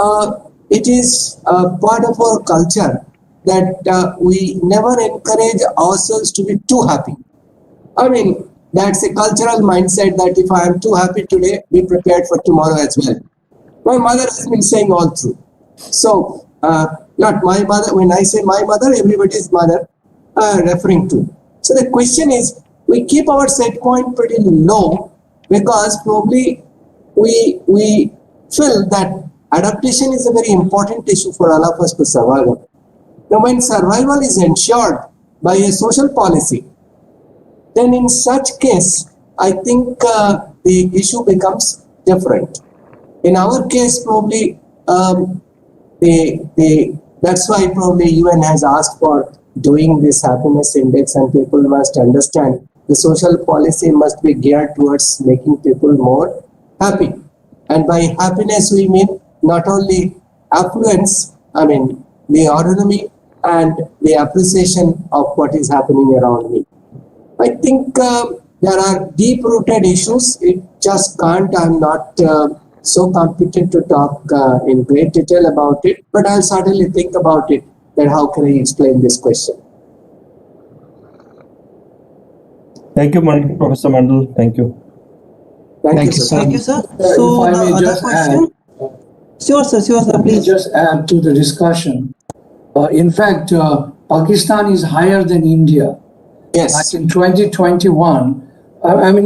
it is part of our culture that we never encourage ourselves to be too happy. I mean, that's a cultural mindset that if I am too happy today, be prepared for tomorrow as well. My mother has been saying all through. So, not my mother. When I say my mother, everybody's mother referring to. So the question is, we keep our set point pretty low because probably we feel that adaptation is a very important issue for all of us to survive. Now, when survival is ensured by a social policy, then in such case, I think the issue becomes different. In our case, probably that's why probably UN has asked for doing this happiness index, and people must understand the social policy must be geared towards making people more happy. And by happiness, we mean not only affluence, the autonomy and the appreciation of what is happening around me. I think there are deep-rooted issues. It just can't, I'm not so competent to talk in great detail about it, but I'll certainly think about it, that how can I explain this question. Thank you, Professor Mandal. Thank you. Thank you, sir. Thank you, sir. If So I the may other just question. Sure, sir. Let me Please. just add to the discussion. In fact, Pakistan is higher than India. Yes. Like in 2021,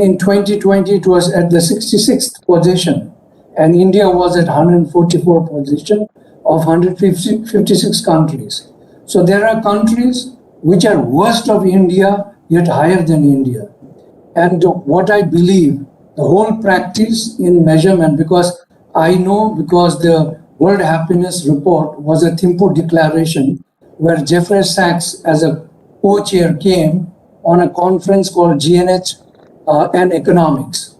in 2020 it was at the 66th position, and India was at 144th position of 156 countries. So there are countries which are worst of India yet higher than India. And what I believe, the whole practice in measurement, because I know because the World Happiness Report was a Thimphu declaration where Jeffrey Sachs as a co-chair came on a conference called GNH and Economics.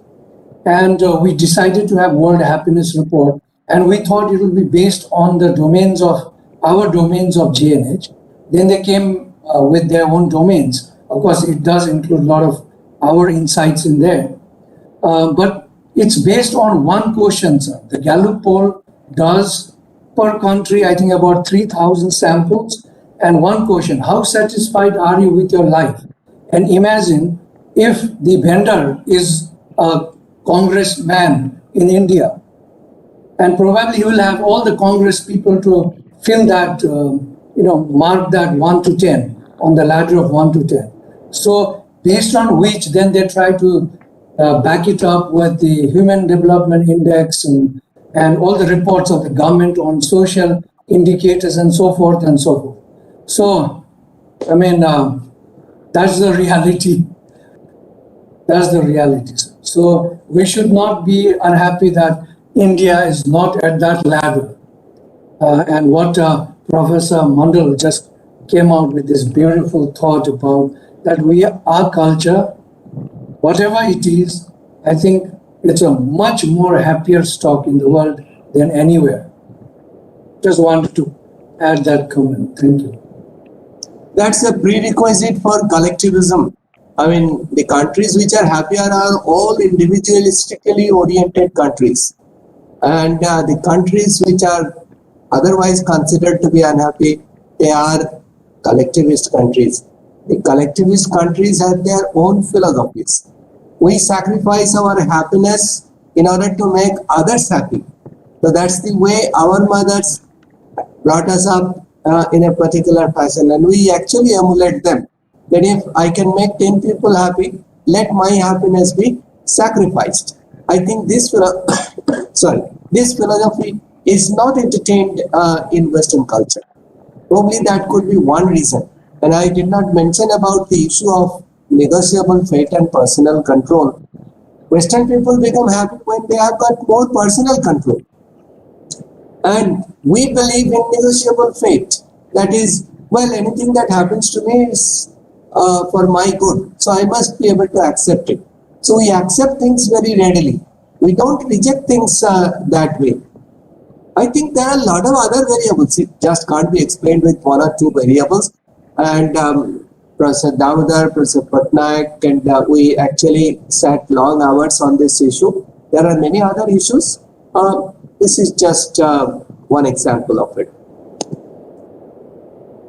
And we decided to have World Happiness Report, and we thought it would be based on the domains of our domains of GNH. Then they came with their own domains. Of course, it does include a lot of our insights in there. But it's based on one question, sir. The Gallup poll does per country, I think about 3,000 samples, and one question: how satisfied are you with your life? And imagine if the vendor is a congressman in India, and probably he will have all the Congress people to fill that, mark that 1 to 10 on the ladder of 1 to 10. So based on which then they try to back it up with the Human Development Index and all the reports of the government on social indicators and so forth and so forth. So, that's the reality. That's the reality. So we should not be unhappy that India is not at that ladder. And what Professor Mandal just came out with this beautiful thought about that our culture, whatever it is, I think it's a much more happier stock in the world than anywhere. Just wanted to add that comment. Thank you. That's a prerequisite for collectivism. The countries which are happier are all individualistically oriented countries. And the countries which are otherwise considered to be unhappy, they are collectivist countries. The collectivist countries have their own philosophies. We sacrifice our happiness in order to make others happy. So that's the way our mothers brought us up in a particular fashion, and we actually emulate them. That if I can make 10 people happy, let my happiness be sacrificed. I think this philosophy is not entertained in Western culture. Probably that could be one reason. And I did not mention about the issue of negotiable fate and personal control. Western people become happy when they have got more personal control. And we believe in negotiable fate. That is, anything that happens to me is for my good. So I must be able to accept it. So we accept things very readily. We don't reject things that way. I think there are a lot of other variables. It just can't be explained with one or two variables. And Professor Damodar, Professor Patnaik, and we actually sat long hours on this issue. There are many other issues. This is just one example of it.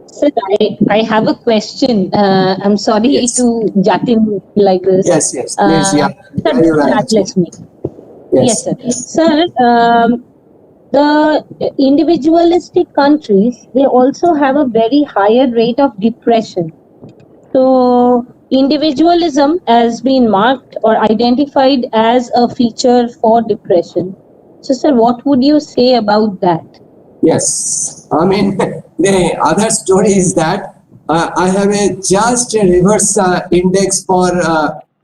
Sir, I have a question. I'm sorry Yes. to jut in like this. Yes, please, yeah. Sir, You're right. let me. Yes. Yes, sir. Sir, the individualistic countries, they also have a very higher rate of depression. So, individualism has been marked or identified as a feature for depression. So, sir, what would you say about that? Yes, I mean, the other story is that I have just a reverse index for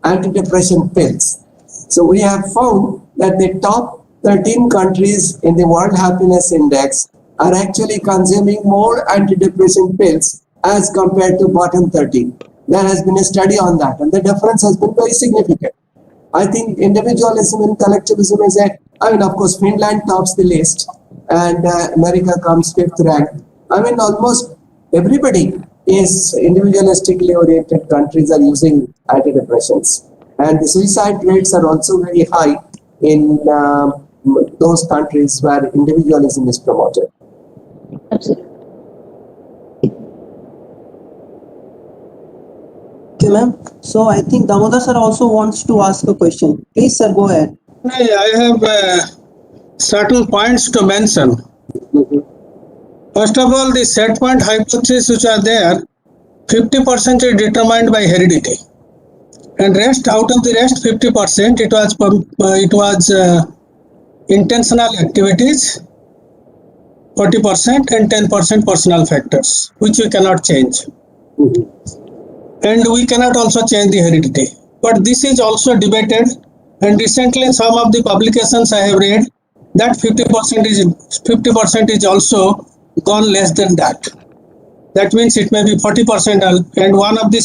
antidepressant pills. So we have found that the top 13 countries in the World Happiness Index are actually consuming more antidepressant pills as compared to bottom 13. There has been a study on that, and the difference has been very significant. I think individualism and collectivism is of course, Finland tops the list, and America comes 5th rank. I mean, almost everybody is individualistically oriented countries are using antidepressants. And the suicide rates are also very high in those countries where individualism is promoted. Absolutely. Okay, ma'am. So I think Damodar sir also wants to ask a question. Please, sir, go ahead. I have certain points to mention. First of all, the set point hypotheses which are there, 50% is determined by heredity, and out of the rest 50%, it was intentional activities, 40%, and 10% personal factors, which we cannot change. And we cannot also change the heredity. But this is also debated, and recently some of the publications I have read that 50% is also gone less than that. That means it may be 40%, and one of the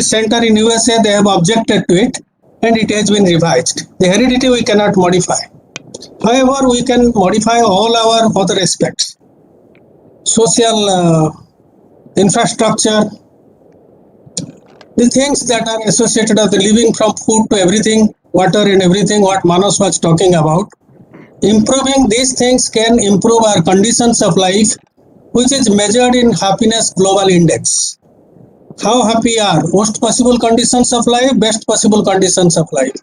center in USA, they have objected to it, and it has been revised. The heredity we cannot modify. However, we can modify all our other aspects. Social infrastructure, the things that are associated with living, from food to everything, water and everything, what Manas was talking about. Improving these things can improve our conditions of life, which is measured in happiness global index. How happy are? Worst possible conditions of life, best possible conditions of life.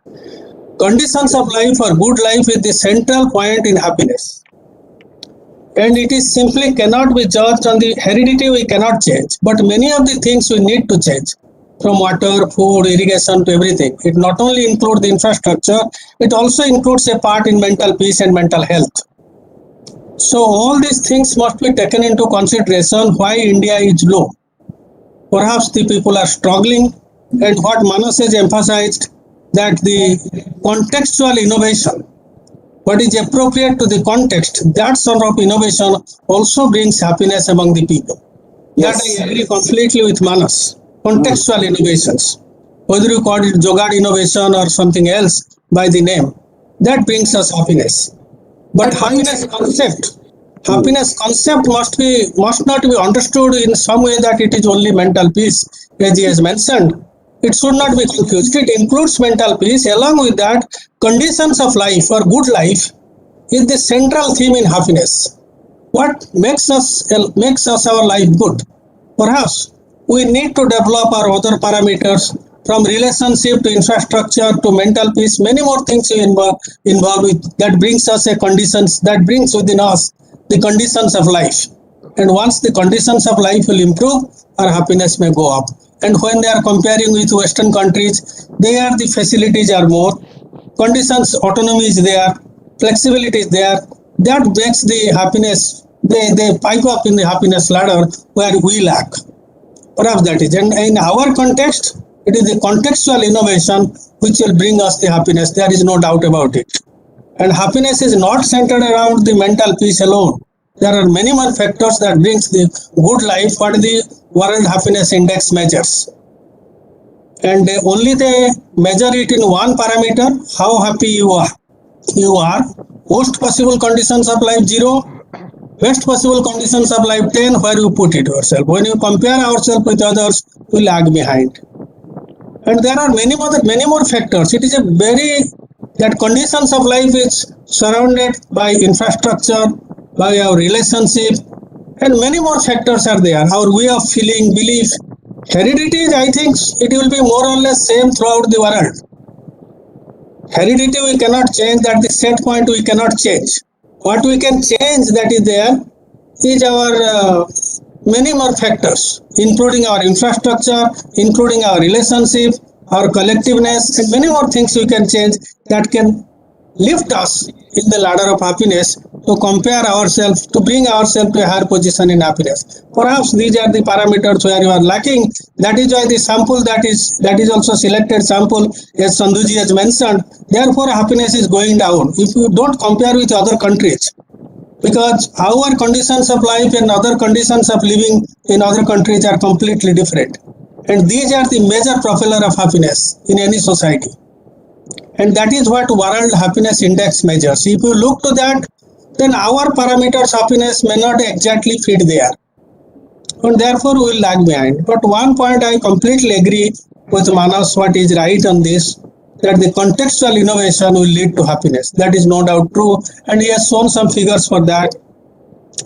Conditions of life or good life is the central point in happiness. And it is simply cannot be judged on the heredity, we cannot change. But many of the things we need to change, from water, food, irrigation to everything. It not only includes the infrastructure, it also includes a part in mental peace and mental health. So all these things must be taken into consideration why India is low. Perhaps the people are struggling, and what Manas has emphasized, that the contextual innovation, what is appropriate to the context, that sort of innovation also brings happiness among the people. Yes. That I agree completely with Manas. Contextual innovations, whether you call it Jogad innovation or something else by the name, that brings us happiness. But happiness concept must not be understood in some way that it is only mental peace, as he has mentioned. It should not be confused. It includes mental peace. Along with that, conditions of life or good life is the central theme in happiness. What makes us our life good? Perhaps we need to develop our other parameters, from relationship to infrastructure to mental peace. Many more things involved with that brings us that brings within us the conditions of life. And once the conditions of life will improve, our happiness may go up. And when they are comparing with Western countries, there the facilities are more, conditions, autonomy is there, flexibility is there. That makes the happiness, they pipe up in the happiness ladder where we lack. Perhaps that is. And in our context, it is the contextual innovation which will bring us the happiness. There is no doubt about it. And happiness is not centered around the mental peace alone. There are many more factors that brings the good life, what the World Happiness Index measures. and only they measure it in one parameter, how happy you are. Worst possible conditions of life 0, best possible conditions of life 10, where you put it yourself. When you compare ourselves with others, we lag behind. And there are many more factors. It is a very, that conditions of life is surrounded by infrastructure, by our relationship, and many more factors are there. Our way of feeling, belief. Heredity, I think it will be more or less same throughout the world. Heredity we cannot change, that the set point we cannot change. What we can change that is there is our many more factors, including our infrastructure, including our relationship, our collectiveness, and many more things we can change that can lift us in the ladder of happiness, to compare ourselves, to bring ourselves to a higher position in happiness. Perhaps these are the parameters where you are lacking. That is why the sample that is also selected sample, as Sandhuji has mentioned, therefore happiness is going down. If you don't compare with other countries, because our conditions of life and other conditions of living in other countries are completely different. And these are the major propeller of happiness in any society. And that is what World Happiness Index measures. If you look to that, then our parameters of happiness may not exactly fit there. And therefore we will lag behind. But one point I completely agree with Manas, what is right on this, that the contextual innovation will lead to happiness. That is no doubt true. And he has shown some figures for that.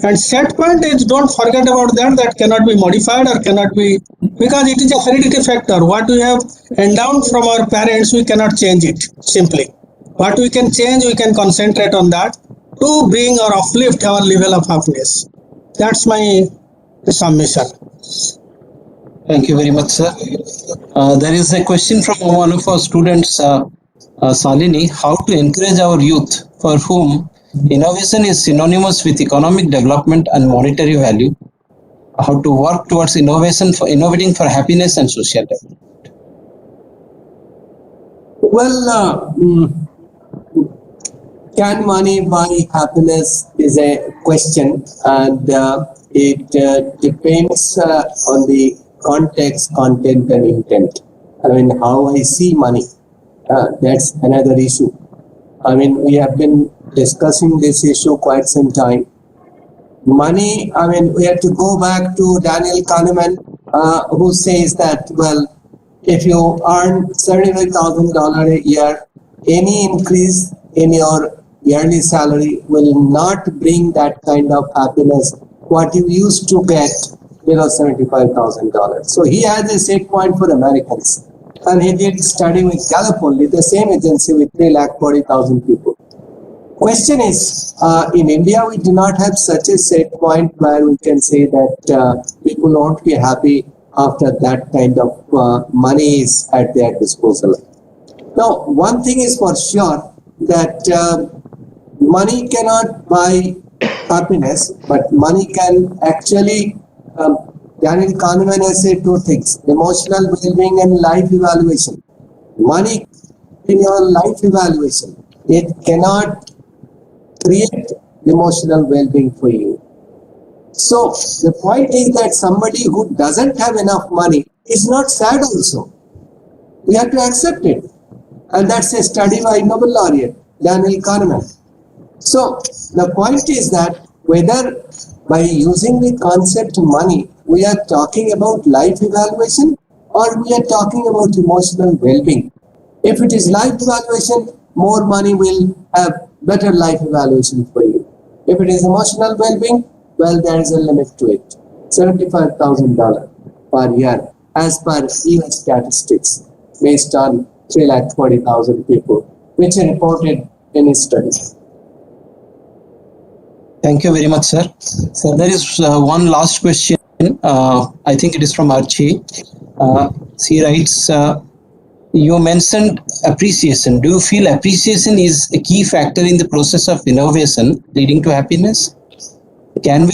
And set point is, don't forget about that cannot be modified or cannot be, because it is a hereditary factor. What we have endowed from our parents, we cannot change it simply. What we can change, we can concentrate on that to bring or uplift our level of happiness. That's my submission. Thank you very much, sir. There is a question from one of our students, Salini, how to encourage our youth for whom innovation is synonymous with economic development and monetary value, how to work towards innovating for happiness and social development. Well, can money buy happiness is a question, and it depends on the context, content, and intent. I mean, how I see money, that's another issue. I mean, we have been discussing this issue quite some time. Money, I mean, we have to go back to Daniel Kahneman, who says that, well, if you earn $75,000 a year, any increase in your yearly salary will not bring that kind of happiness what you used to get below $75,000. So he has a set point for Americans. And he did study with Gallup only, the same agency with 340,000 people. Question is, in India, we do not have such a set point where we can say that people won't be happy after that kind of money is at their disposal. Now, one thing is for sure that money cannot buy happiness, but money can actually, Daniel Kahneman has said two things, emotional well-being and life evaluation. Money in your life evaluation, it cannot create emotional well-being for you. So the point is that somebody who doesn't have enough money is not sad also. We have to accept it. And that's a study by Nobel laureate, Daniel Kahneman. So the point is that whether by using the concept money, we are talking about life evaluation or we are talking about emotional well-being. If it is life evaluation, more money will have better life evaluation for you. If it is emotional well-being, well, there is a limit to it. $75,000 per year as per US statistics based on 340,000 people, which are reported in his study. Thank you very much, sir. So there is one last question. I think it is from Archie. She writes, you mentioned appreciation. Do you feel appreciation is a key factor in the process of innovation leading to happiness? Can we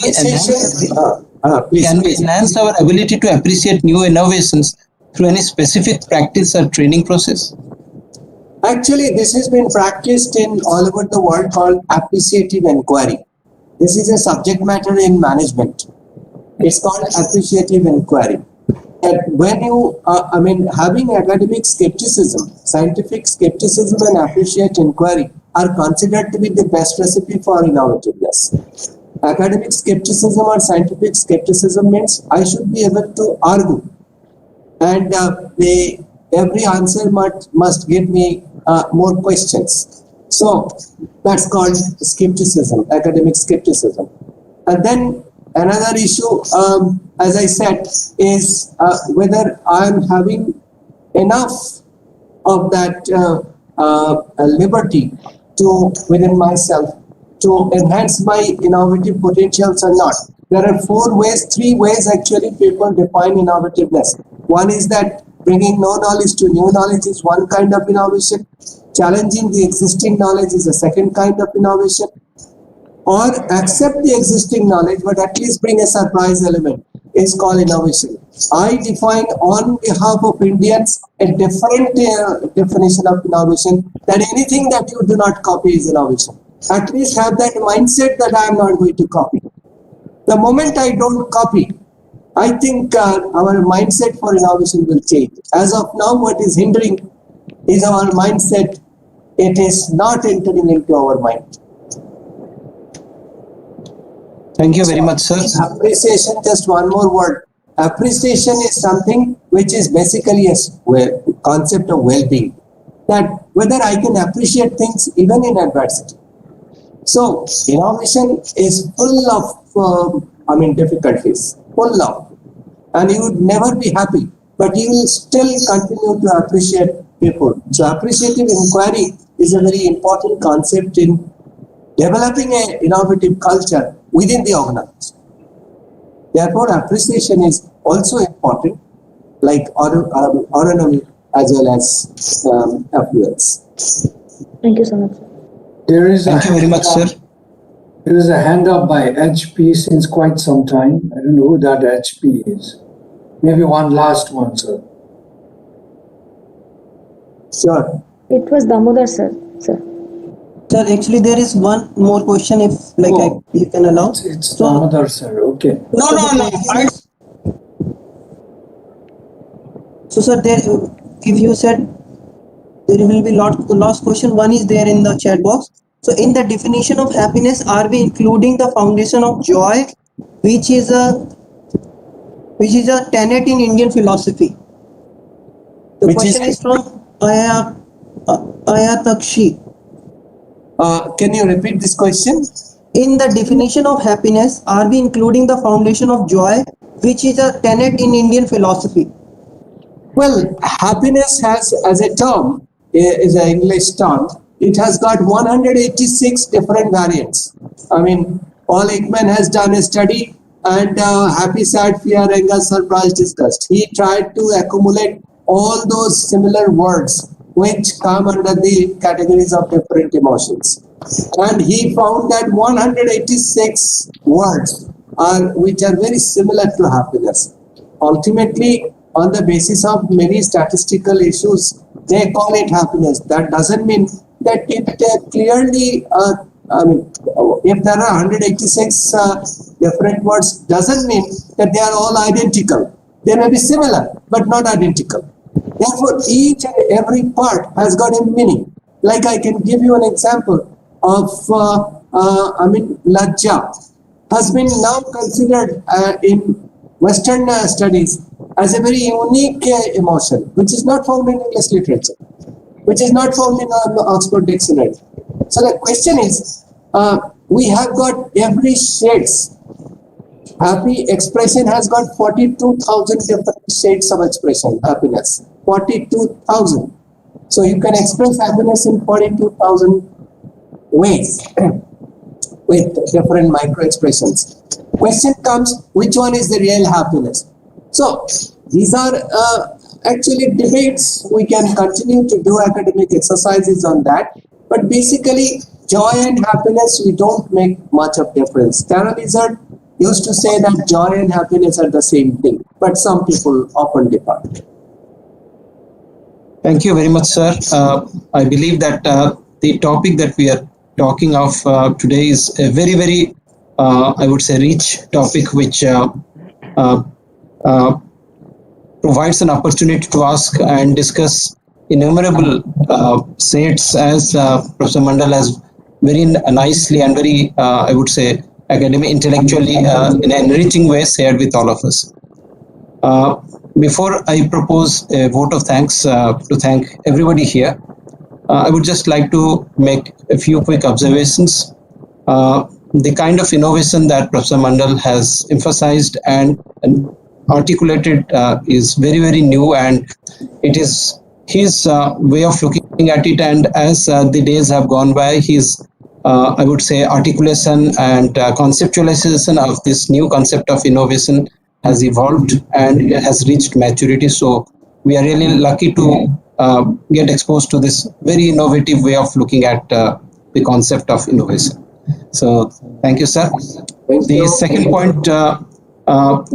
enhance our ability to appreciate new innovations through any specific practice or training process? Actually, this has been practiced in all over the world called appreciative inquiry. This is a subject matter in management. It's called appreciative inquiry. that when you, having academic skepticism, scientific skepticism and appreciate inquiry are considered to be the best recipe for innovativeness. Academic skepticism or scientific skepticism means I should be able to argue, and every answer must give me more questions. So that's called skepticism, academic skepticism. And then another issue, as I said, is whether I'm having enough of that liberty to within myself to enhance my innovative potentials or not. There are three ways actually people define innovativeness. One is that bringing no knowledge to new knowledge is one kind of innovation. Challenging the existing knowledge is a second kind of innovation. Or accept the existing knowledge, but at least bring a surprise element is called innovation. I define on behalf of Indians a different definition of innovation, that anything that you do not copy is innovation. At least have that mindset that I am not going to copy. The moment I don't copy, I think our mindset for innovation will change. As of now, what is hindering is our mindset. It is not entering into our mind. Thank you very much, sir. Appreciation, just one more word. Appreciation is something which is basically a concept of well-being. That whether I can appreciate things even in adversity. So innovation is full of difficulties, full of, and you would never be happy, but you will still continue to appreciate people. So appreciative inquiry is a very important concept in developing an innovative culture within the organization. Therefore, appreciation is also important, like autonomy as well as affluence. Thank you so much. Thank you very much, sir. There is a hand up by HP since quite some time. I don't know who that HP is. Maybe one last one, sir. Sure. It was Damodar, sir. Sir, actually there is one more question if you can allow. It's Damodar, sir. Okay. No. So sir, if you said there will be last question, one is there in the chat box. So in the definition of happiness, are we including the foundation of joy, which is a tenet in Indian philosophy? The question is from Ayatakshi. Can you repeat this question? In the definition of happiness, are we including the foundation of joy, which is a tenet in Indian philosophy? Well, happiness has, as a term, is an English term. It has got 186 different variants. Paul Ekman has done a study, and happy, sad, fear, anger, surprise, disgust. He tried to accumulate all those similar words which come under the categories of different emotions. And he found that 186 words which are very similar to happiness. Ultimately, on the basis of many statistical issues, they call it happiness. That doesn't mean that it clearly, if there are 186 different words, doesn't mean that they are all identical. They may be similar, but not identical. Therefore, each and every part has got a meaning. Like I can give you an example of, lajja has been now considered in Western studies as a very unique emotion, which is not found in English literature, which is not found in the Oxford Dictionary. So the question is, we have got every shades. Happy expression has got 42,000 different shades of expression, happiness. 42,000. So you can express happiness in 42,000 ways with different micro expressions. Question comes, which one is the real happiness? So these are actually debates. We can continue to do academic exercises on that. But basically, joy and happiness, we don't make much of difference. Carol Lizard used to say that joy and happiness are the same thing, but some people often differ. Thank you very much, sir. I believe that the topic that we are talking of today is a very, very, I would say, rich topic, which provides an opportunity to ask and discuss innumerable sets, as Professor Mandal has very nicely and very, I would say, academic, intellectually, in an enriching way shared with all of us. Before I propose a vote of thanks to thank everybody here, I would just like to make a few quick observations. The kind of innovation that Professor Mandal has emphasized and articulated is very, very new, and it is his way of looking at it. And as the days have gone by, his, I would say, articulation and conceptualization of this new concept of innovation has evolved and it has reached maturity. So we are really lucky to get exposed to this very innovative way of looking at the concept of innovation. So thank you, sir. The second point,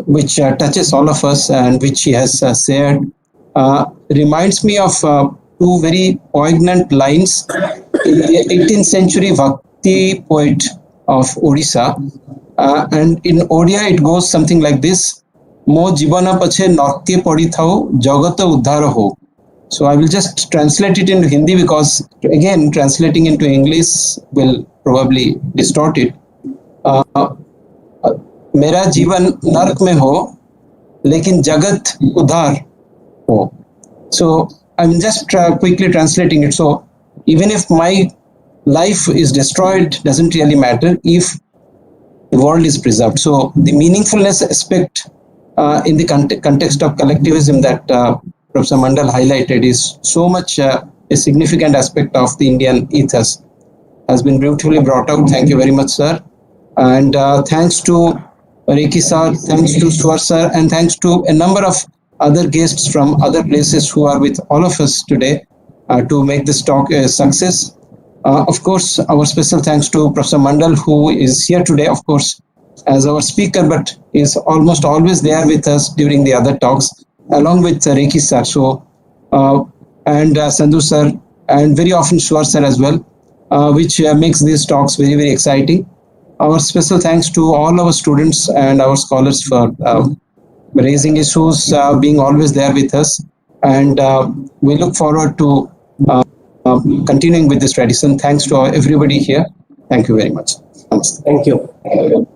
which touches all of us and which he has shared, reminds me of two very poignant lines in the 18th century Bhakti poet of Odisha. And in Odia, it goes something like this: Mo jibana pache nartye padi thao, jagata uddhara ho. So I will just translate it into Hindi, because again, translating into English will probably distort it. मेरा जीवन नरक में हो लेकिन जगत उद्धार हो. So I'm just quickly translating it. So even if my life is destroyed, doesn't really matter if the world is preserved. So the meaningfulness aspect in the context of collectivism that Professor Mandal highlighted is so much a significant aspect of the Indian ethos, has been beautifully brought out. Thank you very much, sir. And thanks to Rekhi sir, thanks to Swar sir, and thanks to a number of other guests from other places who are with all of us today to make this talk a success. Of course, our special thanks to Professor Mandal, who is here today, of course, as our speaker, but is almost always there with us during the other talks, along with Rekhi sir. So, and Sandhu sir, and very often Swar sir as well, which makes these talks very, very exciting. Our special thanks to all our students and our scholars for raising issues, being always there with us. And we look forward to continuing with this tradition. Thanks to everybody here. Thank you very much. Namaste. Thank you. Thank you.